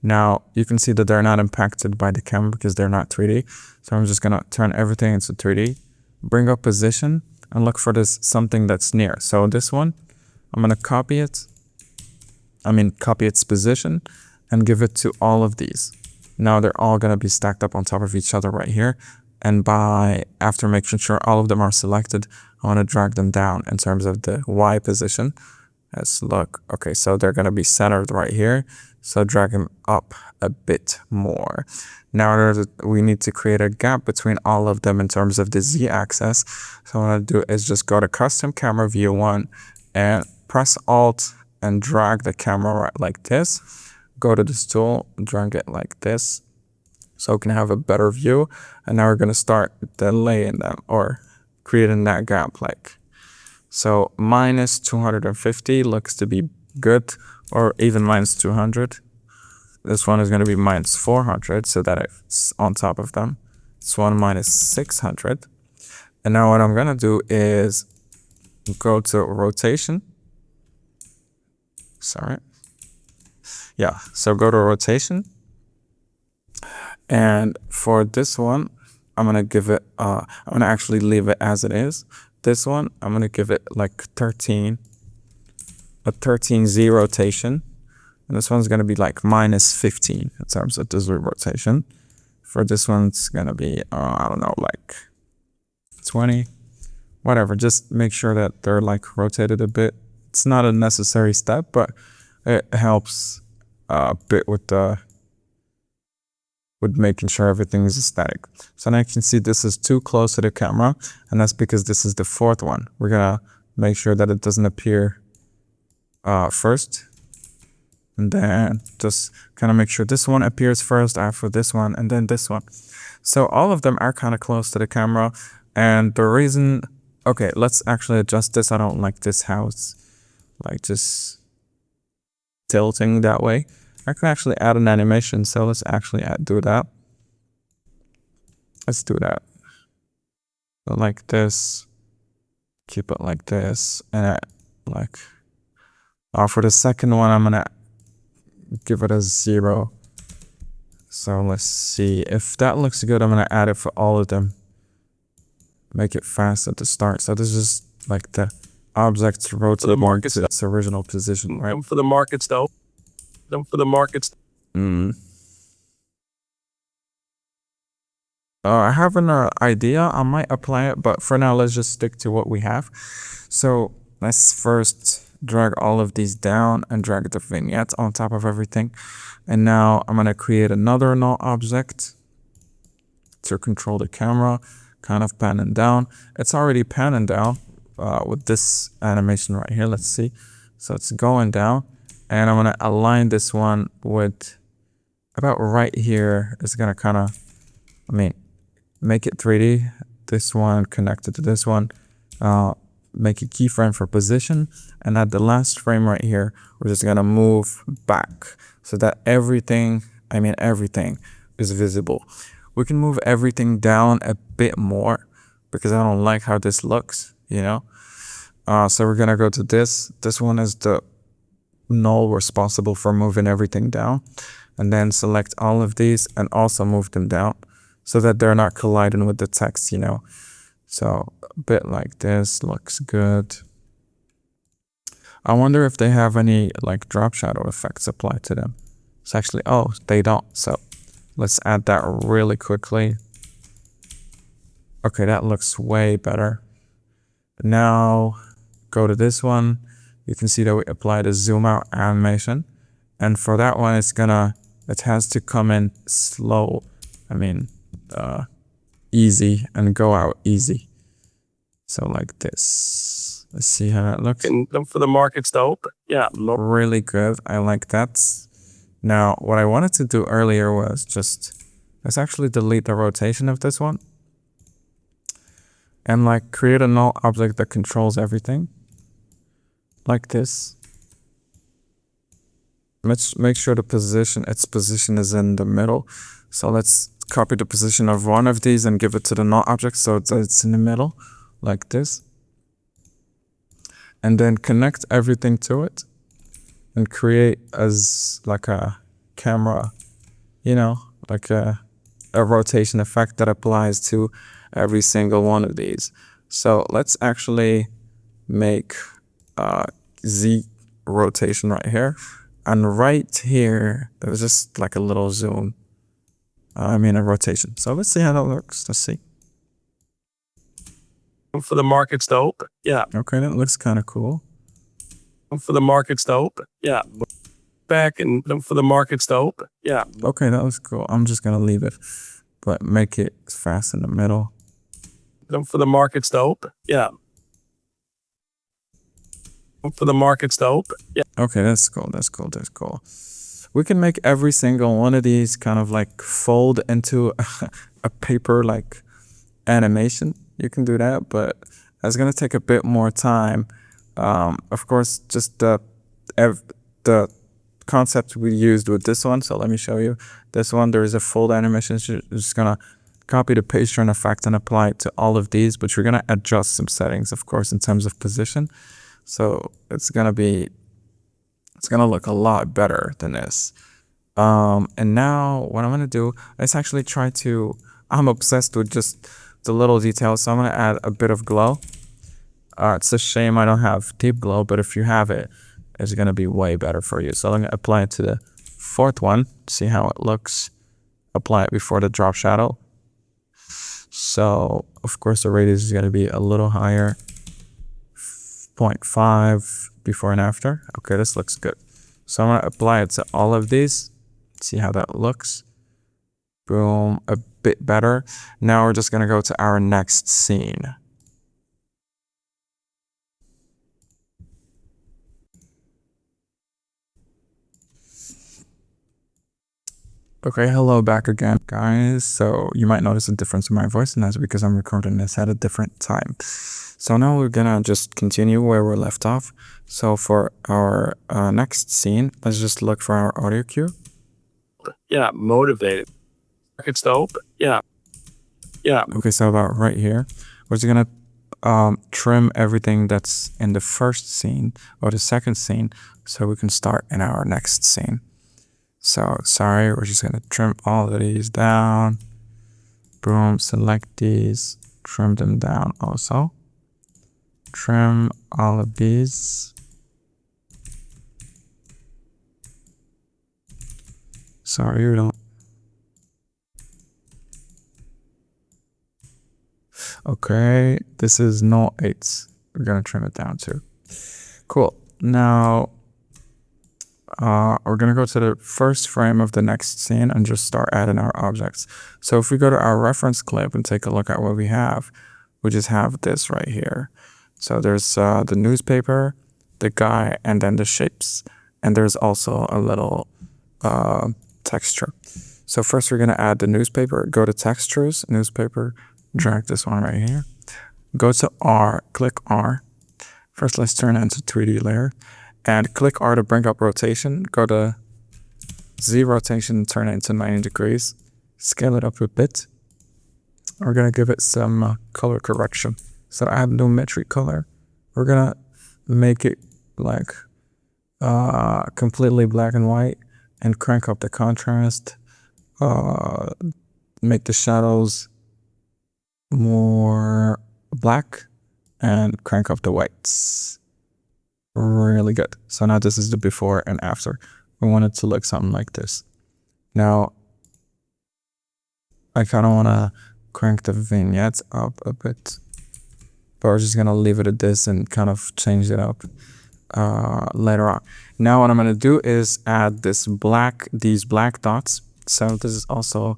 Now you can see that they're not impacted by the camera because they're not 3D. So I'm just gonna turn everything into 3D, bring up position and look for this something that's near. So this one, I'm gonna copy its position and give it to all of these. Now they're all gonna be stacked up on top of each other right here. And after making sure all of them are selected, I wanna drag them down in terms of the Y position. Let's look. Okay, so they're gonna be centered right here. So drag them up a bit more. Now we need to create a gap between all of them in terms of the Z axis. So what I'm gonna do is just go to custom camera view 1 and press Alt and drag the camera right like this. Go to this tool, drag it like this, so we can have a better view. And now we're gonna start delaying them or creating that gap like. So minus 250 looks to be good, or even minus 200. This one is going to be minus 400, so that it's on top of them. This one minus 600. And now what I'm going to do is go to rotation. Sorry. Yeah, so go to rotation. And for this one, I'm going to give it, I'm going to actually leave it as it is. This one, I'm going to give it like 13, a 13Z rotation. And this one's going to be like minus 15 in terms of this rotation. For this one, it's going to be, I don't know, like 20, whatever. Just make sure that they're like rotated a bit. It's not a necessary step, but it helps a bit with making sure everything is aesthetic. So now you can see this is too close to the camera, and that's because this is the fourth one. We're gonna make sure that it doesn't appear first, and then just kind of make sure this one appears first after this one, and then this one. So all of them are kind of close to the camera, and the reason, okay, let's actually adjust this. I don't like this how it's like just tilting that way. I can actually add an animation, so let's actually do that. Let's do that. So like this, keep it like this, and like, for the second one, I'm gonna give it a 0. So let's see if that looks good. I'm gonna add it for all of them. Make it fast at the start. So this is like the object to rotate the more markets. to its original position, right? For the markets though. For the markets. I have an idea. I might apply it, but for now, let's just stick to what we have. So let's first drag all of these down and drag the vignette on top of everything. And now I'm going to create another null object to control the camera, kind of panning down. It's already panning down with this animation right here. Let's see. So it's going down, and I'm going to align this one with about right here. It's going to kind of, make it 3D. This one connected to this one. Make a keyframe for position, and at the last frame right here, we're just gonna move back so that everything is visible. We can move everything down a bit more because I don't like how this looks, so we're gonna go to this. This one is the null responsible for moving everything down, and then select all of these and also move them down so that they're not colliding with the text, So a bit like this looks good. I wonder if they have any like drop shadow effects applied to them. It's actually, they don't. So let's add that really quickly. Okay, that looks way better. Now go to this one. You can see that we applied a zoom out animation. And for that one, it has to come in slow. Easy and go out easy. So like this. Let's see how that looks. And for the markets to open. Yeah. Really good. I like that. Now, what I wanted to do earlier was let's actually delete the rotation of this one. And like create a null object that controls everything. Like this. Let's make sure its position is in the middle. So let's copy the position of one of these and give it to the null object so it's in the middle, like this. And then connect everything to it and create as like a camera, like a rotation effect that applies to every single one of these. So let's actually make Z rotation right here. And right here, there's just like a little zoom. A rotation. So let's see how that looks. Let's see. For the markets to open. Yeah. Okay, that looks kind of cool. For the markets to open. Yeah. Back and for the markets to open. Yeah. Okay, that looks cool. I'm just gonna leave it, but make it fast in the middle. For the markets to open. Yeah. For the markets to open. Yeah. Okay, that's cool. That's cool. That's cool. We can make every single one of these kind of like fold into a paper like animation. You can do that, but that's gonna take a bit more time. Of course, just the concept we used with this one. So let me show you. This one, there is a fold animation. So you're just gonna copy the page turn effect and apply it to all of these, but you're gonna adjust some settings, of course, in terms of position. So it's gonna look a lot better than this. And now what I'm gonna do is actually I'm obsessed with just the little details. So I'm gonna add a bit of glow. It's a shame I don't have deep glow, but if you have it, it's gonna be way better for you. So I'm gonna apply it to the fourth one, see how it looks. Apply it before the drop shadow. So of course the radius is gonna be a little higher. 0.5 before and after. Okay, this looks good. So I'm gonna apply it to all of these. See how that looks. Boom, a bit better. Now we're just gonna go to our next scene. Okay, hello back again, guys. So you might notice a difference in my voice, and that's because I'm recording this at a different time. So now we're gonna just continue where we're left off. So for our next scene, let's just look for our audio cue. Yeah, motivated. Markets to open. Yeah. Yeah. Okay, so about right here, we're just gonna trim everything that's in the first scene or the second scene so we can start in our next scene. So sorry, we're just gonna trim all of these down. Boom, select these, trim them down also. trim all of these. Sorry, you don't. Okay, this is no 8. We're gonna trim it down too. Cool. Now, we're gonna go to the first frame of the next scene and just start adding our objects. So if we go to our reference clip and take a look at what we just have this right here. So there's the newspaper, the guy, and then the shapes. And there's also a little texture. So first we're gonna add the newspaper. Go to textures, newspaper, drag this one right here. Go to R, click R. First let's turn it into 3D layer. And click R to bring up rotation. Go to Z rotation, turn it into 90 degrees. Scale it up a bit. We're gonna give it some color correction. So add geometry color. We're gonna make it like completely black and white and crank up the contrast. Make the shadows more black and crank up the whites. Really good. So now this is the before and after. We want it to look something like this. Now, I kind of want to crank the vignettes up a bit, but we're just going to leave it at this and kind of change it up later on. Now what I'm going to do is add these black dots. So this is also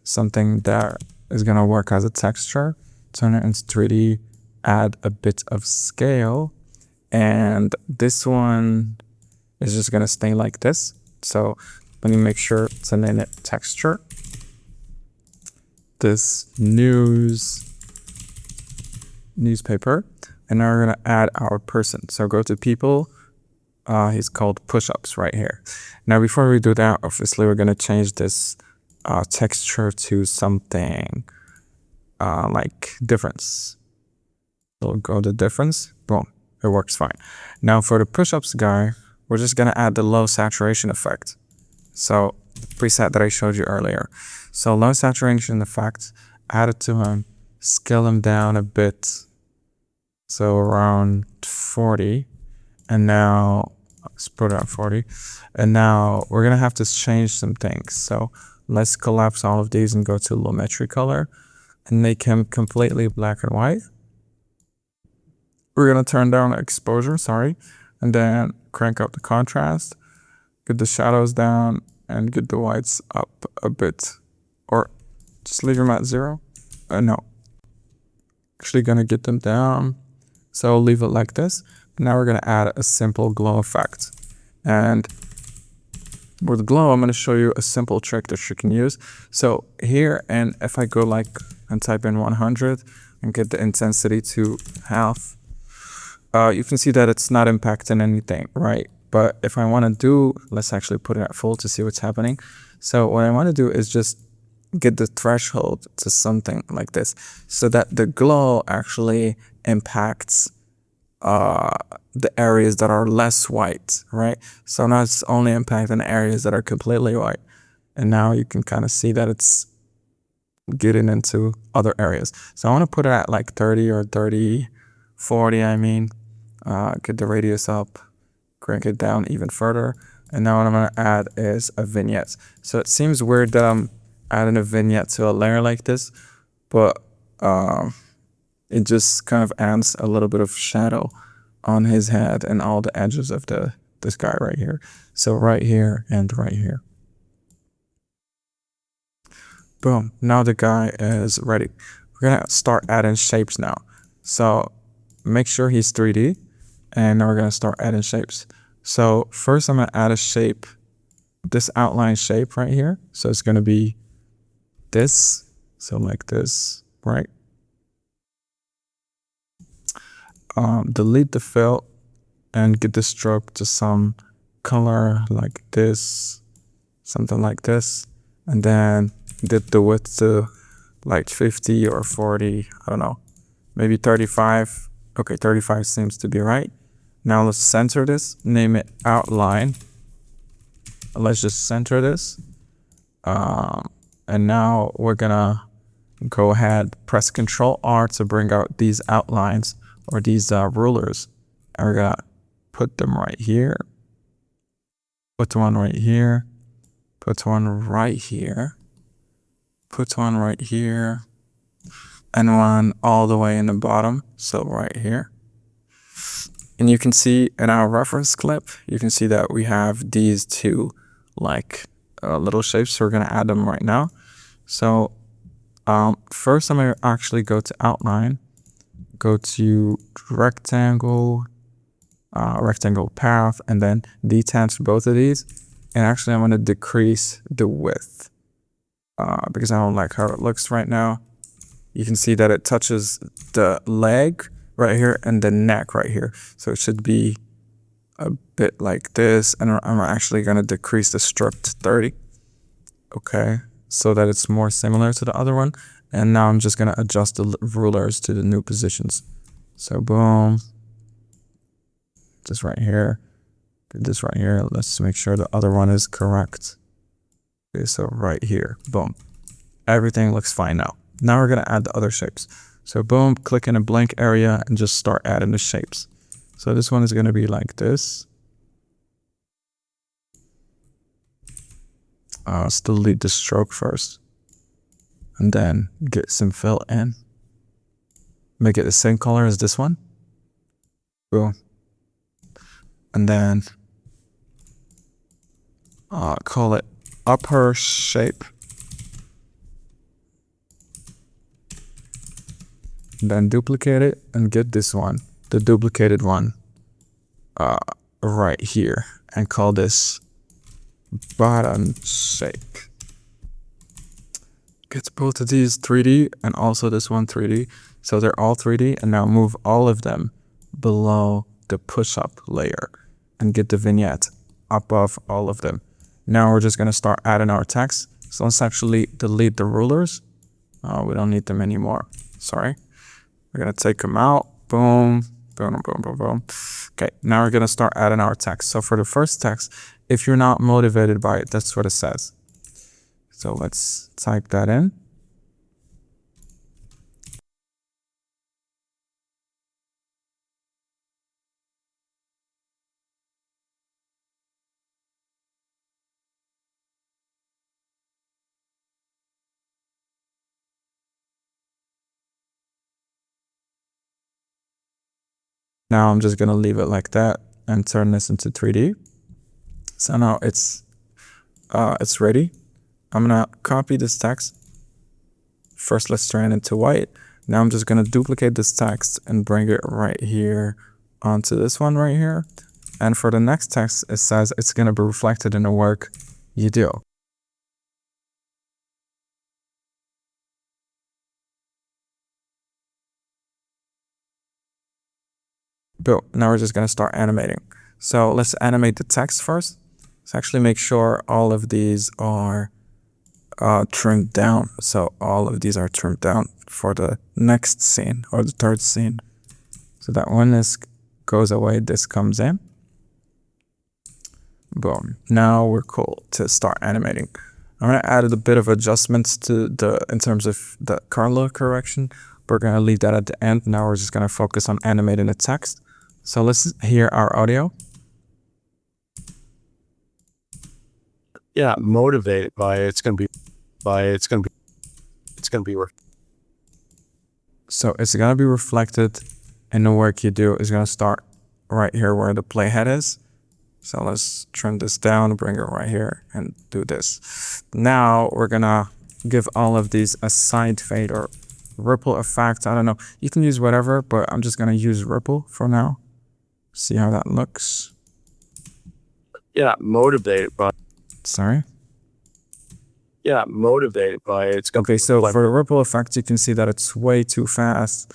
something that is going to work as a texture. Turn it into 3D, add a bit of scale. And this one is just gonna stay like this. So let me make sure to name it texture. This newspaper. And now we're gonna add our person. So go to people. He's called push-ups right here. Now before we do that, obviously we're gonna change this texture to something like difference. So go to difference, boom. It works fine. Now for the push-ups guy, we're just gonna add the low saturation effect. So the preset that I showed you earlier. So low saturation effect, add it to him, scale him down a bit. So around 40. And now, let's put it at 40. And now we're gonna have to change some things. So let's collapse all of these and go to geometry color and make him completely black and white. We're gonna turn down exposure, and then crank up the contrast, get the shadows down, and get the whites up a bit. Or just leave them at 0. No. Actually gonna get them down. So I'll leave it like this. Now we're gonna add a simple glow effect. And with glow, I'm gonna show you a simple trick that you can use. So here, and if I go like and type in 100 and get the intensity to half, you can see that it's not impacting anything, right? But if I want to do, let's actually put it at full to see what's happening. So what I want to do is just get the threshold to something like this so that the glow actually impacts the areas that are less white, right? So now it's only impacting areas that are completely white. And now you can kind of see that it's getting into other areas. So I want to put it at like 30 or 30, 40, I mean. Get the radius up, crank it down even further. And now what I'm going to add is a vignette. So it seems weird that I'm adding a vignette to a layer like this, but it just kind of adds a little bit of shadow on his head and all the edges of this guy right here. So right here and right here. Boom, now the guy is ready. We're going to start adding shapes now. So make sure he's 3D. And now we're going to start adding shapes. So first I'm going to add a shape, this outline shape right here. So it's going to be this. So like this, right? Delete the fill and get the stroke to some color like this, something like this. And then get the width to like 50 or 40, I don't know, maybe 35. Okay, 35 seems to be right. Now let's center this, name it outline. Let's just center this. And now we're gonna go ahead, press Ctrl R to bring out these outlines or these rulers, and we're gonna put them right here, put one right here, put one right here, put one right here, and one all the way in the bottom, so right here. And you can see in our reference clip, you can see that we have these two like little shapes, so we're gonna add them right now. So first I'm gonna actually go to outline, go to rectangle, rectangle path, and then detach both of these. And actually I'm gonna decrease the width because I don't like how it looks right now. You can see that it touches the leg right here and the neck right here. So it should be a bit like this. And I'm actually gonna decrease the stroke to 30. Okay, so that it's more similar to the other one. And now I'm just gonna adjust the rulers to the new positions. So boom, this right here, this right here. Let's make sure the other one is correct. Okay, so right here, boom. Everything looks fine now. Now we're gonna add the other shapes. So boom, click in a blank area and just start adding the shapes. So this one is gonna be like this. Let's delete the stroke first. And then get some fill in. Make it the same color as this one. Boom. And then call it upper shape. Then duplicate it and get this one, the duplicated one, right here, and call this bottom shape. Get both of these 3D and also this one 3D, so they're all 3D. And now move all of them below the push-up layer and get the vignette above all of them. Now we're just gonna start adding our text. So let's actually delete the rulers. We don't need them anymore. Sorry. We're gonna take them out. Boom, boom, boom, boom, boom. Okay, now we're gonna start adding our text. So for the first text, if you're not motivated by it, that's what it says. So let's type that in. Now I'm just gonna leave it like that and turn this into 3D. So now it's ready. I'm gonna copy this text. First, let's turn it into white. Now I'm just gonna duplicate this text and bring it right here onto this one right here. And for the next text, it says it's gonna be reflected in the work you do. Boom, now we're just gonna start animating. So let's animate the text first. Let's actually make sure all of these are trimmed down. So all of these are trimmed down for the next scene or the third scene. So that when this goes away, this comes in. Boom, now we're cool to start animating. I'm gonna add a bit of adjustments to in terms of the color correction. We're gonna leave that at the end. Now we're just gonna focus on animating the text. So let's hear our audio. Yeah, motivated by it. It's gonna be So it's gonna be reflected in the work you do. It's gonna start right here where the playhead is. So let's trim this down, bring it right here and do this. Now we're gonna give all of these a side fade or ripple effect. I don't know, you can use whatever, but I'm just gonna use ripple for now. See how that looks. Yeah, motivated by. Sorry. Yeah, motivated by it. It's okay, so for the ripple effect, you can see that it's way too fast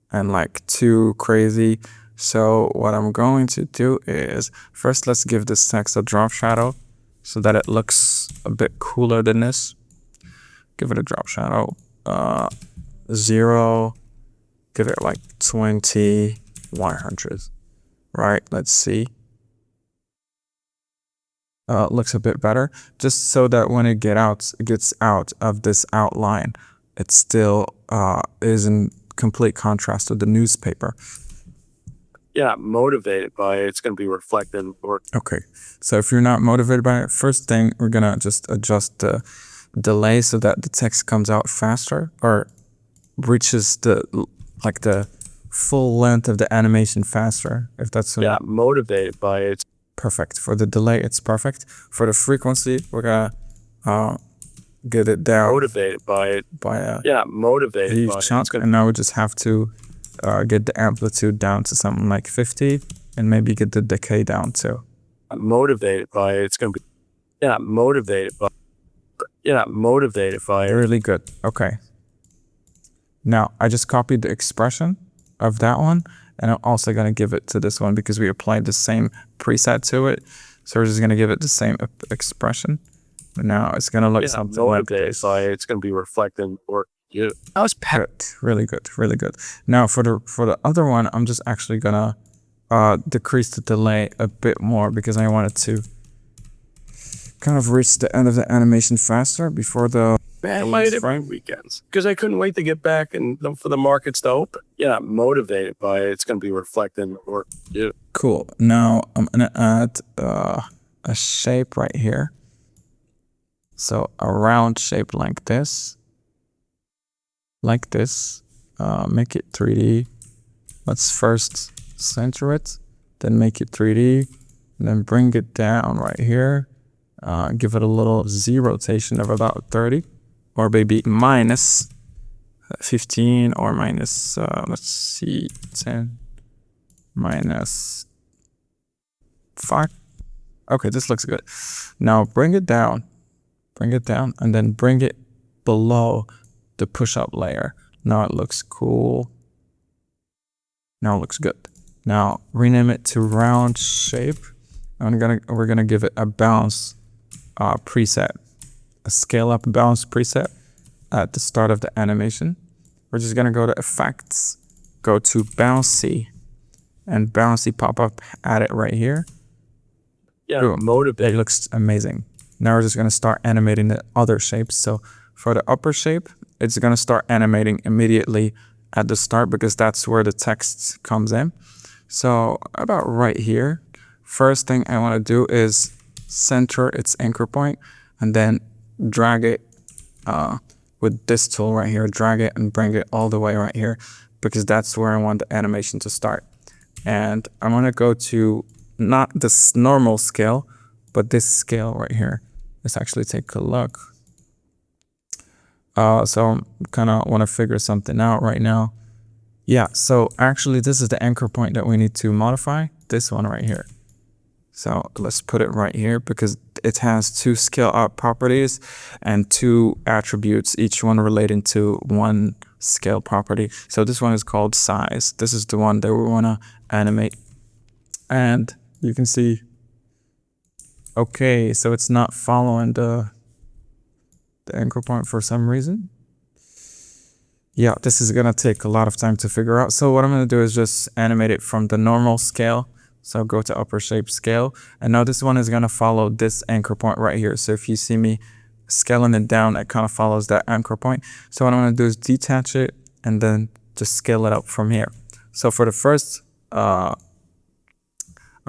and like too crazy. So what I'm going to do is first, let's give this text a drop shadow so that it looks a bit cooler than this. Give it a drop shadow, 0, give it like 20, 100, right? Let's see. Looks a bit better, just so that when it gets out of this outline, it still is in complete contrast with the newspaper. you're not motivated by it, it's going to be reflected in the work. Okay, so if you're not motivated by it, first thing, we're gonna just adjust the delay so that the text comes out faster or reaches the full length of the animation faster, if that's You're not motivated by it, it's perfect. For the delay, it's perfect. For the frequency, we're gonna get it down motivated by it. by You're not motivated huge by it. chunk, and now we just have to get the amplitude down to something like 50 and maybe get the decay down too. Motivated by it, it's going to be, you're not motivated by it. You're not motivated by it. Really good. Okay. Now, I just copied the expression of that one, and I'm also going to give it to this one because we applied the same preset to it. So we're just going to give it the same expression. But now it's going to look something like this. By it, it's going to be reflected in the work you do. That was good. Really good. Really good. Now, for the other one, I'm just actually going to decrease the delay a bit more because I wanted to kind of reach the end of the animation faster before the frame weekends because I couldn't wait to get back and for the markets to open. You're not motivated by it, it's going to be reflected in the work you do. Cool. Now I'm going to add a shape right here. So a round shape like this. Make it 3D. Let's first center it, then make it 3D, and then bring it down right here. Give it a little Z rotation of about 30, or maybe minus 15, or minus, let's see, 10, minus 5. Okay, this looks good. Now bring it down, and then bring it below the push-up layer. Now it looks cool. Now it looks good. Now rename it to round shape. We're gonna give it a bounce preset, a scale up bounce preset at the start of the animation. We're just gonna go to effects, go to bouncy, and bouncy pop up, add it right here. Yeah, motivated. It looks amazing. Now we're just gonna start animating the other shapes. So for the upper shape, it's gonna start animating immediately at the start because that's where the text comes in. So about right here, first thing I wanna do is center its anchor point and then drag it with this tool right here, drag it and bring it all the way right here because that's where I want the animation to start. And I'm gonna go to not this normal scale, but this scale right here. Let's actually take a look. So I kind of want to figure something out right now. Yeah, so actually this is the anchor point that we need to modify, this one right here. So let's put it right here because it has 2 scale up properties and 2 attributes, each one relating to one scale property. So this one is called size. This is the one that we want to animate. And you can see, okay, so it's not following the anchor point for some reason. Yeah, this is gonna take a lot of time to figure out. So what I'm gonna do is just animate it from the normal scale. So go to upper shape scale. And now this one is gonna follow this anchor point right here. So if you see me scaling it down, it kind of follows that anchor point. So what I'm gonna do is detach it and then just scale it up from here. So for the first, I'm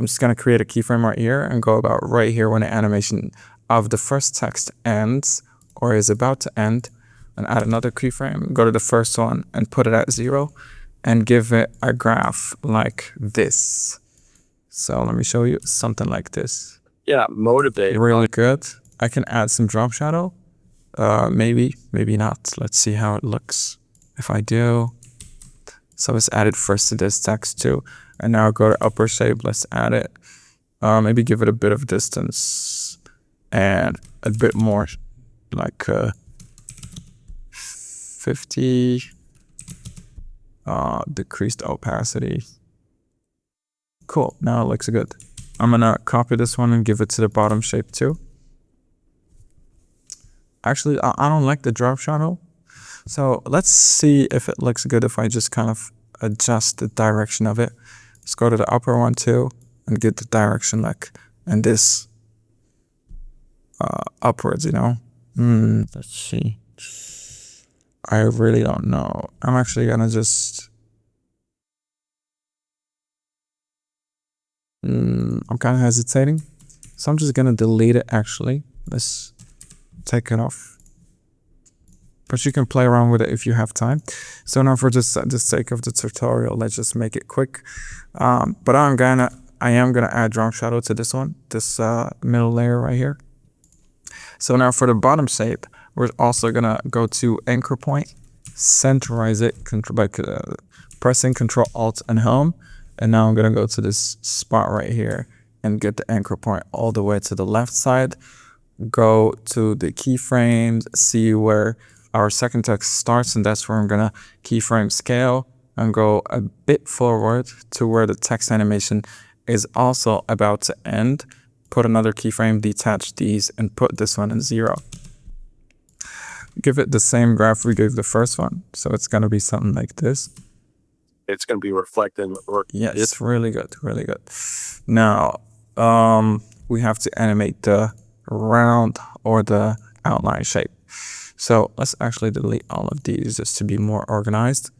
just gonna create a keyframe right here and go about right here when the animation of the first text ends or is about to end, and add another keyframe, go to the first one and put it at 0 and give it a graph like this. So let me show you something like this. Yeah, motivated. Really good. I can add some drop shadow. Maybe not. Let's see how it looks if I do. So it's added first to this text too. And now go to upper shape, let's add it. Maybe give it a bit of distance and a bit more like 50, decreased opacity. Cool, now it looks good. I'm gonna copy this one and give it to the bottom shape too. Actually, I don't like the drop shadow. So let's see if it looks good if I just kind of adjust the direction of it. Let's go to the upper one too and get the direction like, and this upwards, you know? Let's see. I really don't know. I'm actually gonna just I'm kind of hesitating, so I'm just gonna delete it. Actually, let's take it off, but you can play around with it if you have time. So now for just the sake of the tutorial, let's just make it quick. But I am gonna add drop shadow to this one, this middle layer right here. So now for the bottom shape, we're also gonna go to anchor point, centerize it by pressing Control Alt and Home. And now I'm gonna go to this spot right here and get the anchor point all the way to the left side. Go to the keyframes, see where our second text starts, and that's where I'm gonna keyframe scale and go a bit forward to where the text animation is also about to end. Put another keyframe, detach these, and put this one in 0. Give it the same graph we gave the first one, so it's gonna be something like this. It's going to be reflecting. Yeah, it's really good, really good. Now, we have to animate the round or the outline shape. So let's actually delete all of these just to be more organized.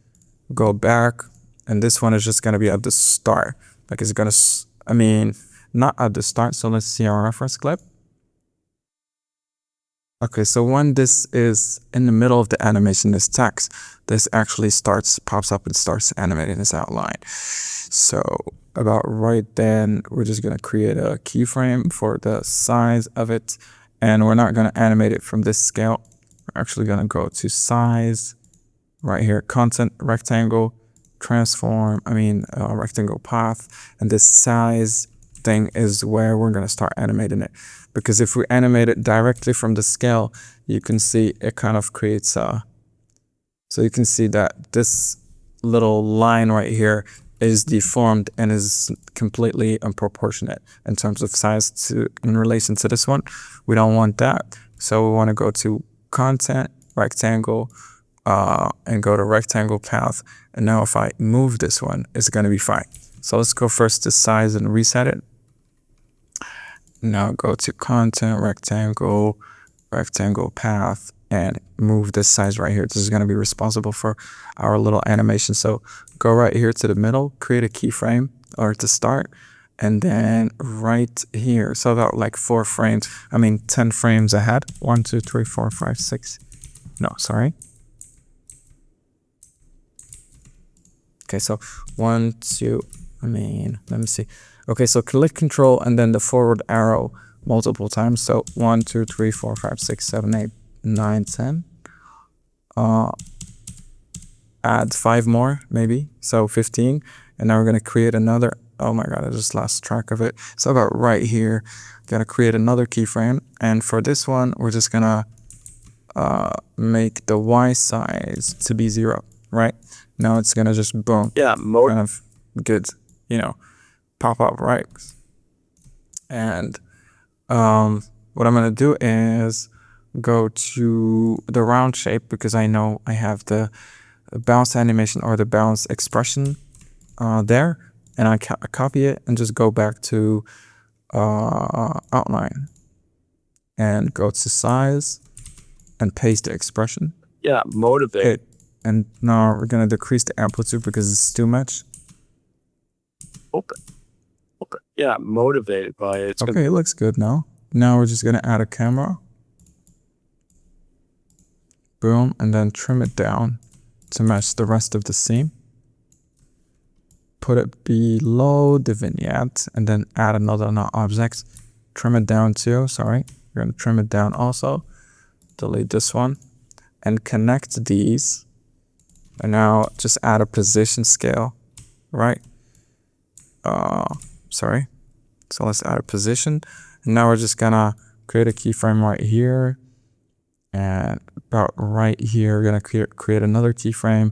Go back, and this one is just going to be at the start. Like it's going to, not at the start. So let's see our reference clip. Okay, so when this is in the middle of the animation, this text, this actually pops up and starts animating this outline. So about right then, we're just gonna create a keyframe for the size of it, and we're not gonna animate it from this scale. We're actually gonna go to size, right here, content, rectangle, transform, rectangle path, and this size thing is where we're gonna start animating it. Because if we animate it directly from the scale, you can see it kind of creates so you can see that this little line right here is deformed and is completely unproportionate in terms of size in relation to this one. We don't want that. So we want to go to content, rectangle, and go to rectangle path. And now if I move this one, it's going to be fine. So let's go first to size and reset it. Now go to content, rectangle, rectangle path, and move this size right here. This is going to be responsible for our little animation. So go right here to the middle, create a keyframe or to start, and then right here, so about like 10 frames ahead. 1, 2, 3, 4, 5, 6. No, sorry. Okay, so 1, 2, let me see. Okay, so click Control and then the forward arrow multiple times. So 1, 2, 3, 4, 5, 6, 7, 8, 9, 10. Add 5 more, maybe. So 15. And now we're gonna create another. Oh my God, I just lost track of it. So about right here, gonna create another keyframe. And for this one, we're just gonna make the Y size to be 0, right? Now it's gonna just boom. Yeah, kind of good, pop up, right? And what I'm gonna do is go to the round shape because I know I have the bounce animation or the bounce expression there, and I copy it and just go back to outline and go to size and paste the expression. Yeah, motivate. And now we're gonna decrease the amplitude because it's too much. Open. Yeah, motivated by it. Okay, it looks good now. Now we're just gonna add a camera. Boom, and then trim it down to match the rest of the scene. Put it below the vignette and then add another object. Trim it down too, sorry. We're gonna trim it down also. Delete this one and connect these. And now just add a position scale, right? Sorry. So let's add a position. And now we're just gonna create a keyframe right here. And about right here, we're gonna create another keyframe,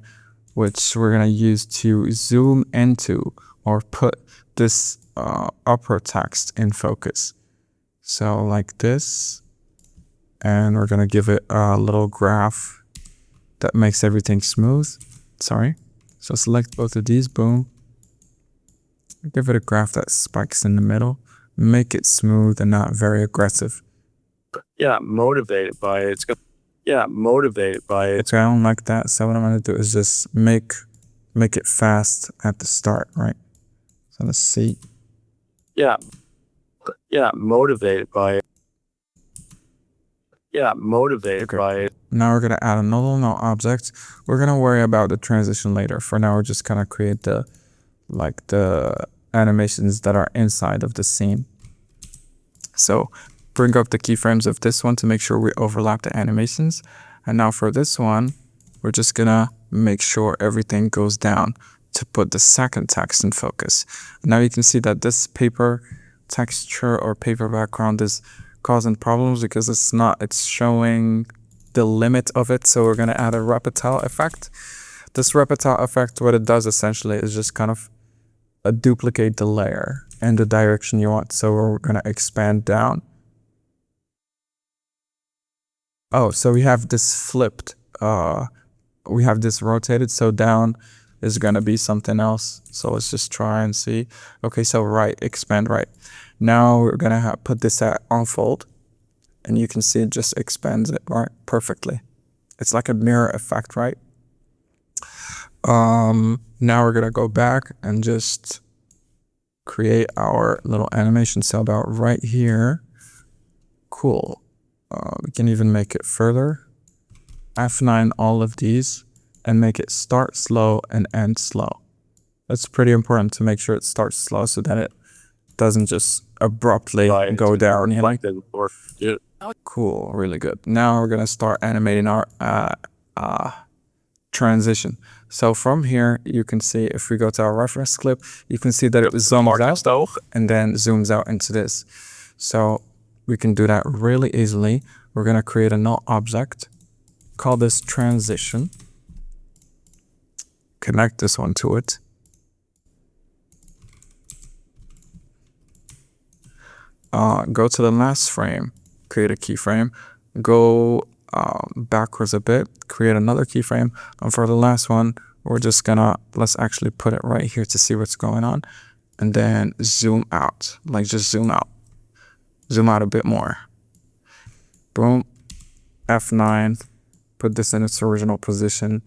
which we're gonna use to zoom into or put this upper text in focus. So like this. And we're gonna give it a little graph that makes everything smooth. Sorry. So select both of these, boom. Give it a graph that spikes in the middle. Make it smooth and not very aggressive. Yeah, motivated by it. Yeah, motivated by it. Okay, I don't like that. So what I'm gonna do is just make it fast at the start, right? So let's see. Yeah, yeah, motivated by it. Yeah, motivated Okay. by it. Now we're gonna add another null object. We're gonna worry about the transition later. For now, we're just gonna create the animations that are inside of the scene. So bring up the keyframes of this one to make sure we overlap the animations. And now for this one, we're just gonna make sure everything goes down to put the second text in focus. Now you can see that this paper texture or paper background is causing problems because it's showing the limit of it. So we're gonna add a reptile effect. This reptile effect, what it does essentially is just kind of duplicate the layer in the direction you want. So we're gonna expand down. Oh, so we have this flipped. We have this rotated, so down is gonna be something else. So let's just try and see. Okay, so right, expand right. Now we're gonna put this at unfold, and you can see it just expands it right perfectly. It's like a mirror effect, right? Now we're gonna go back and just create our little animation. So about right here. Cool. We can even make it further. F9 all of these and make it start slow and end slow. That's pretty important to make sure it starts slow so that it doesn't just abruptly go down. You know? Cool, really good. Now we're gonna start animating our transition. So from here, you can see if we go to our reference clip, you can see that it zooms out and then zooms out into this. So we can do that really easily. We're gonna create a null object, call this transition, connect this one to it. Go to the last frame, create a keyframe, go backwards a bit, create another keyframe, and for the last one, we're just gonna, let's actually put it right here to see what's going on, and then zoom out, like just zoom out a bit more. Boom, F9, put this in its original position,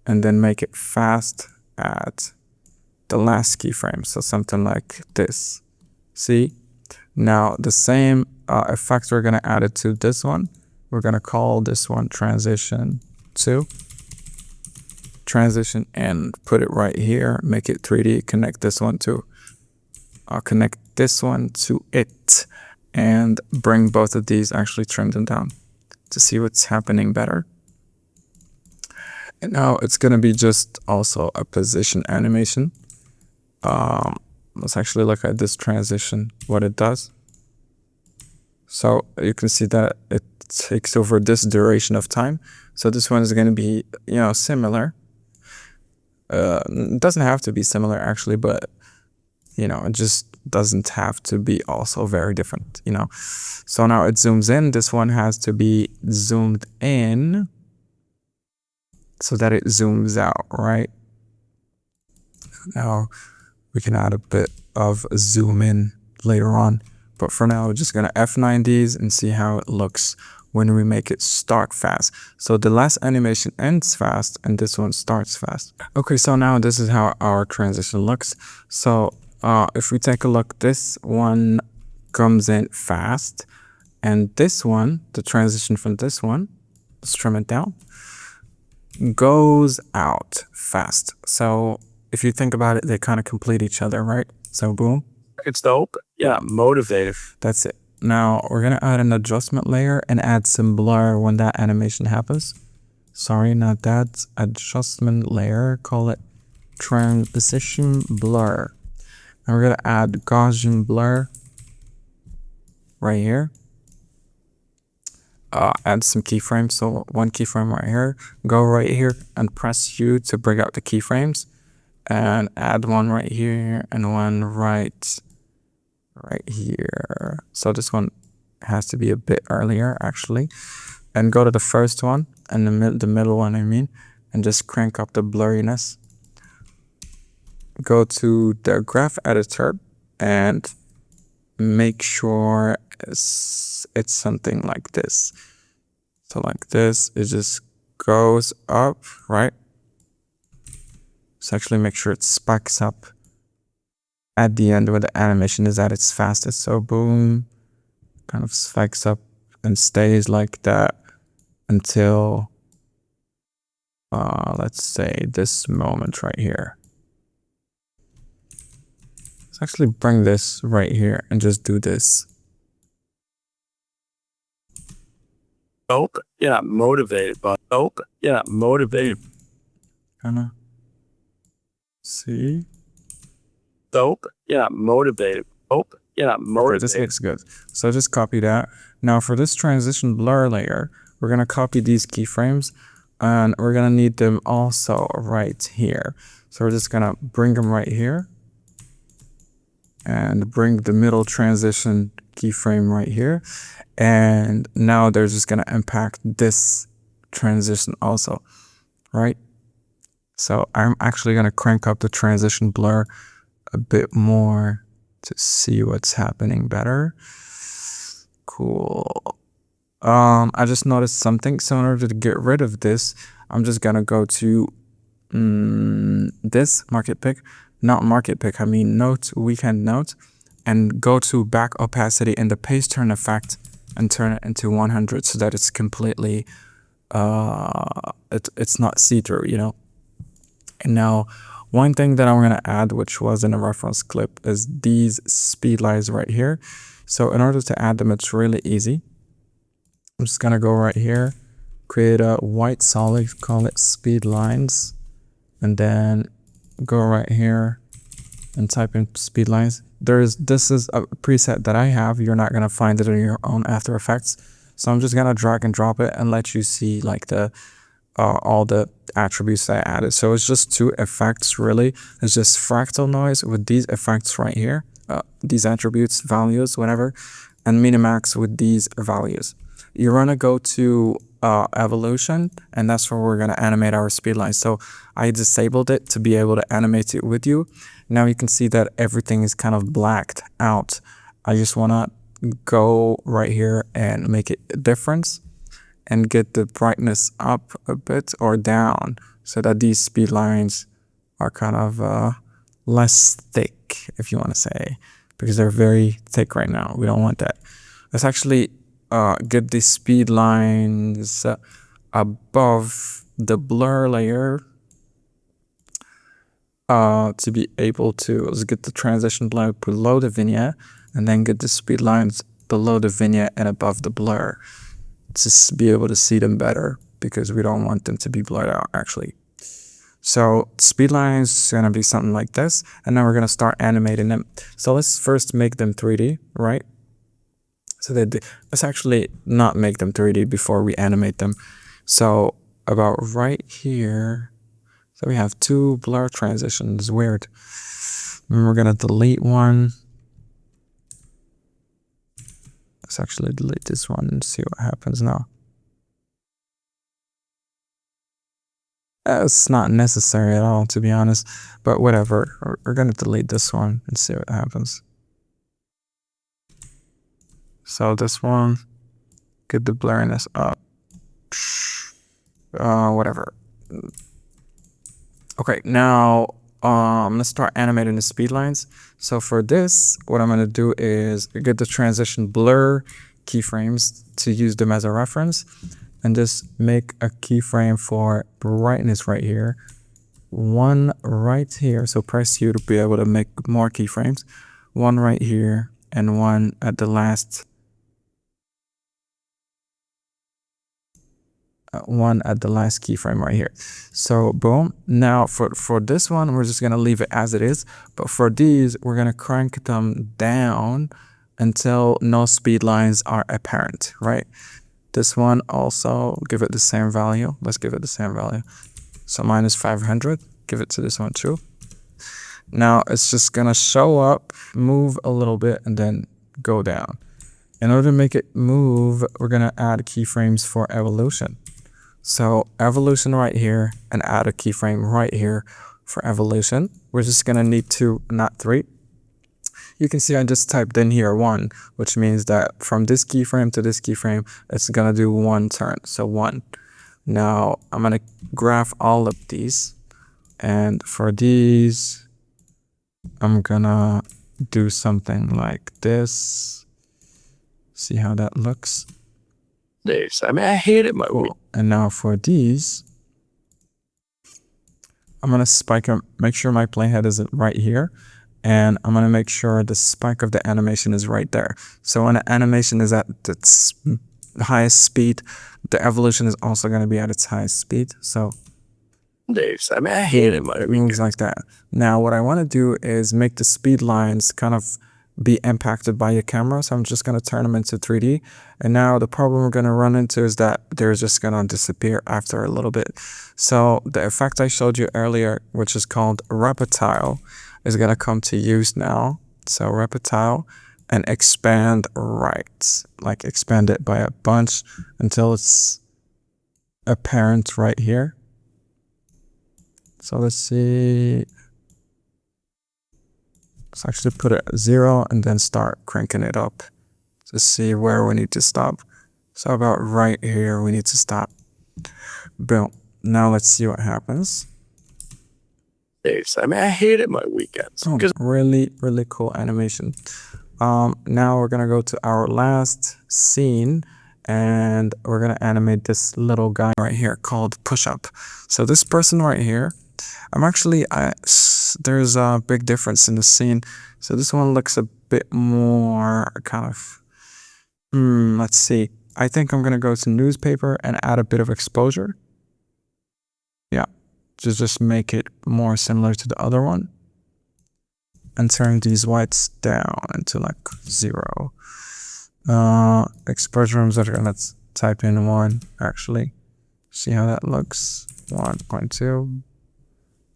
and then make it fast at the last keyframe, so something like this. See? Now the same effect, we're gonna add it to this one. We're gonna call this one transition 2. Transition and put it right here, make it 3D, connect this one to it, and bring both of these, actually trim them down to see what's happening better. And now it's gonna be just also a position animation. Let's actually look at this transition, what it does. So you can see that it takes over this duration of time. So this one is going to be, similar. It doesn't have to be similar actually, but it just doesn't have to be also very different, So now it zooms in. This one has to be zoomed in so that it zooms out, right? Now we can add a bit of zoom in later on, but for now we're just gonna F9 these and see how it looks when we make it start fast. So the last animation ends fast and this one starts fast. Okay, so now this is how our transition looks. So if we take a look, this one comes in fast, and this one, the transition from this one, let's trim it down, goes out fast. So if you think about it, they kind of complete each other, right? So boom. It's dope. Yeah, motivated. That's it. Now we're gonna add an adjustment layer and add some blur when that animation happens. Sorry, not that. Adjustment layer, call it transition blur. And we're gonna add Gaussian blur right here. Add some keyframes. So one keyframe right here. Go right here and press U to bring out the keyframes. And add one right here and one right here. So this one has to be a bit earlier actually. And go to the first one and the middle one, and just crank up the blurriness. Go to the graph editor and make sure it's something like this. So like this, it just goes up, right? So actually make sure it spikes up at the end where the animation is at its fastest. So boom, kind of spikes up and stays like that until let's say this moment right here. Let's actually bring this right here and just do this. You're not motivated by you're not motivated. Kinda see. You're not motivated. You're not motivated. This looks good. So just copy that. Now for this transition blur layer, we're gonna copy these keyframes and we're gonna need them also right here. So we're just gonna bring them right here and bring the middle transition keyframe right here. And now they're just gonna impact this transition also, right? So I'm actually gonna crank up the transition blur a bit more to see what's happening better. Cool. I just noticed something. So in order to get rid of this, I'm just gonna go to this market pick, not market pick, I mean note, weekend note, and go to back opacity in the paste turn effect and turn it into 100 so that it's completely it's not see-through, you know. And now one thing that I'm going to add, which was in a reference clip, is these speed lines right here. So in order to add them, it's really easy. I'm just going to go right here, create a white solid, call it speed lines, and then go right here and type in speed lines. This is a preset that I have. You're not going to find it in your own After Effects. So I'm just going to drag and drop it and let you see like the all the attributes that I added. So it's just two effects really. It's just fractal noise with these effects right here, these attributes, values, whatever, and minimax with these values. You're gonna go to evolution, and that's where we're gonna animate our speed line. So I disabled it to be able to animate it with you. Now you can see that everything is kind of blacked out. I just wanna go right here and make it a difference and get the brightness up a bit or down so that these speed lines are kind of less thick, if you want to say, because they're very thick right now. We don't want that. Let's actually get these speed lines above the blur layer to be able to, let's get the transition blur below the vignette and then get the speed lines below the vignette and above the blur to be able to see them better, because we don't want them to be blurred out actually. So speed lines is going to be something like this, and then we're going to start animating them. So let's first make them 3D, right? So let's actually not make them 3D before we animate them. So about right here, so we have two blur transitions, weird. And we're going to delete one. Let's actually delete this one and see what happens now. It's not necessary at all, to be honest, but whatever. We're going to delete this one and see what happens. So this one, get the blurriness up. Whatever. Okay, now let's start animating the speed lines. So for this, what I'm going to do is get the transition blur keyframes to use them as a reference, and just make a keyframe for brightness right here, one right here. So press U to be able to make more keyframes, one right here and one at the last keyframe right here. So boom. Now for this one, we're just gonna leave it as it is, but for these, we're gonna crank them down until no speed lines are apparent, right? This one also, give it the same value. Let's give it the same value. So minus 500, give it to this one too. Now it's just gonna show up, move a little bit, and then go down. In order to make it move, we're gonna add keyframes for evolution. So evolution right here, and add a keyframe right here for evolution. We're just gonna need 2, not 3. You can see I just typed in here 1, which means that from this keyframe to this keyframe, it's gonna do 1 turn, so 1. Now I'm gonna graph all of these, and for these, I'm gonna do something like this. See how that looks? Days. I mean, I hated my week. Cool. And now for these, I'm gonna spike them, make sure my playhead is right here. And I'm gonna make sure the spike of the animation is right there. So when the animation is at its highest speed, the evolution is also gonna be at its highest speed. So Days. I mean, I hated my week. things like that. Now what I wanna do is make the speed lines kind of be impacted by your camera. So I'm just gonna turn them into 3D. And now the problem we're gonna run into is that they're just gonna disappear after a little bit. So the effect I showed you earlier, which is called reptile, is gonna come to use now. So reptile and expand right, like expand it by a bunch until it's apparent right here. So let's see. Let's actually put it at 0 and then start cranking it up to see where we need to stop. So about right here, we need to stop. Boom. Now let's see what happens. Days. I mean, I hated my weekends. Oh, really, really cool animation. Now we're gonna go to our last scene and we're gonna animate this little guy right here called Push Up. So this person right here, there's a big difference in the scene. So this one looks a bit more kind of, let's see. I think I'm gonna go to newspaper and add a bit of exposure. Yeah, to just make it more similar to the other one. And turn these whites down into like 0. Exposure rooms are gonna type in 1 actually. See how that looks? 1.2.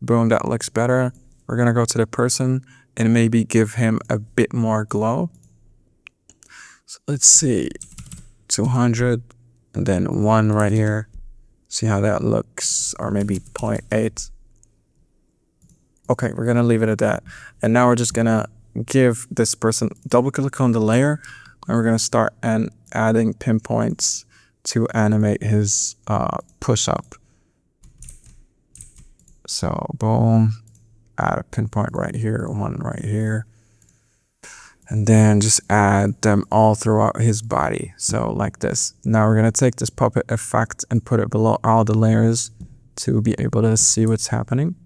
Boom, that looks better. We're gonna go to the person and maybe give him a bit more glow. So let's see, 200 and then 1 right here. See how that looks, or maybe 0.8. Okay, we're gonna leave it at that. And now we're just gonna give this person, double click on the layer, and we're gonna start adding pinpoints to animate his push up. So boom, add a pinpoint right here, 1 right here. And then just add them all throughout his body. So like this. Now we're gonna take this puppet effect and put it below all the layers to be able to see what's happening.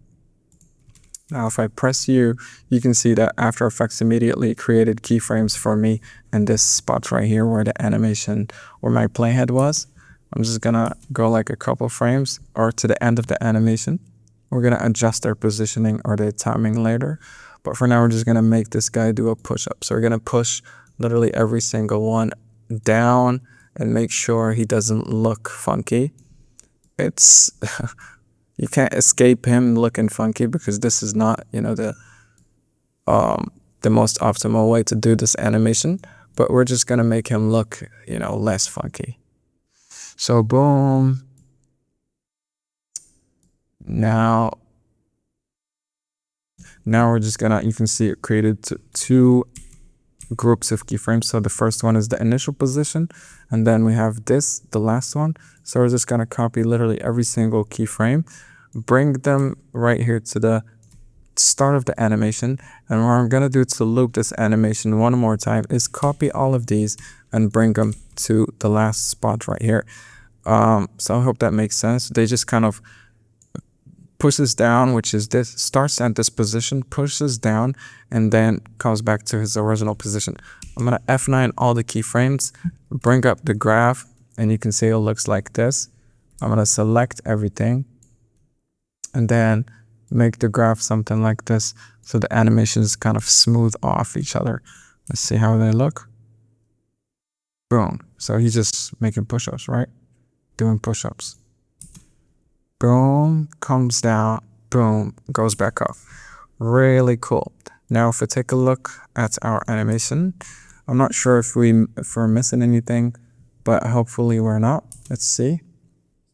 Now if I press U, you can see that After Effects immediately created keyframes for me in this spot right here where the animation, where my playhead was. I'm just gonna go like a couple frames or to the end of the animation. We're gonna adjust our positioning or the timing later. But for now, we're just gonna make this guy do a push-up. So we're gonna push literally every single one down and make sure he doesn't look funky. It's you can't escape him looking funky because this is not, you know, the most optimal way to do this animation. But we're just gonna make him look, you know, less funky. So boom. Now we're just gonna, you can see it created 2 groups of keyframes. So the first one is the initial position, and then we have this, the last one. So we're just gonna copy literally every single keyframe, bring them right here to the start of the animation. And what I'm gonna do to loop this animation one more time is copy all of these and bring them to the last spot right here. So I hope that makes sense. They just kind of pushes down, which is this, starts at this position, pushes down, and then comes back to his original position. I'm gonna F9 all the keyframes, bring up the graph, and you can see it looks like this. I'm gonna select everything, and then make the graph something like this, so the animations kind of smooth off each other. Let's see how they look. Boom. So he's just making push-ups, right? Doing push-ups. Boom, comes down, boom, goes back up. Really cool. Now if we take a look at our animation, I'm not sure if we're missing anything, but hopefully we're not. Let's see.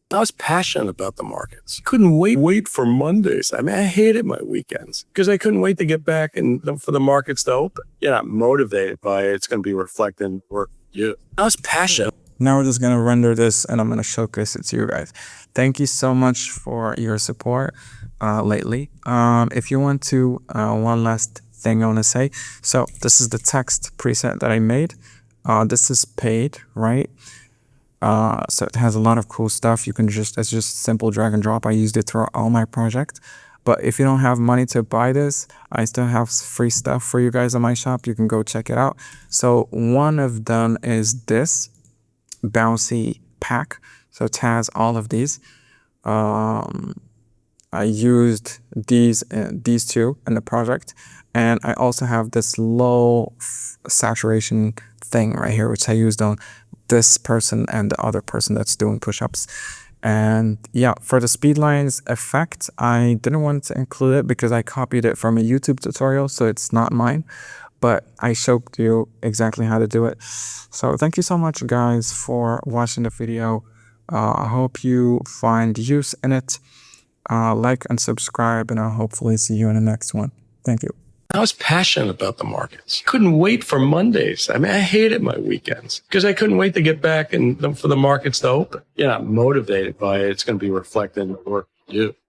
I was passionate about the markets. Couldn't wait for Mondays. I mean, I hated my weekends because I couldn't wait to get back and for the markets to open. You're not motivated by it. It's going to be reflected in work you. I was passionate. Now we're just gonna render this and I'm gonna showcase it to you guys. Thank you so much for your support. lately. If you want to, one last thing I want to say. So this is the text preset that I made. This is paid, right? So it has a lot of cool stuff. You can it's just simple drag and drop. I used it throughout all my project. But if you don't have money to buy this, I still have free stuff for you guys on my shop. You can go check it out. So one of them is this bouncy pack. So it has all of these. I used these two in the project, and I also have this low saturation thing right here, which I used on this person and the other person that's doing push-ups. And yeah, for the speed lines effect, I didn't want to include it because I copied it from a YouTube tutorial, so it's not mine, but I showed you exactly how to do it. So thank you so much, guys, for watching the video. I hope you find use in it. Like and subscribe, and I'll hopefully see you in the next one. Thank you. I was passionate about the markets. Couldn't wait for Mondays. I mean, I hated my weekends because I couldn't wait to get back and for the markets to open. I'm motivated by it. It's going to be reflected in the work you do.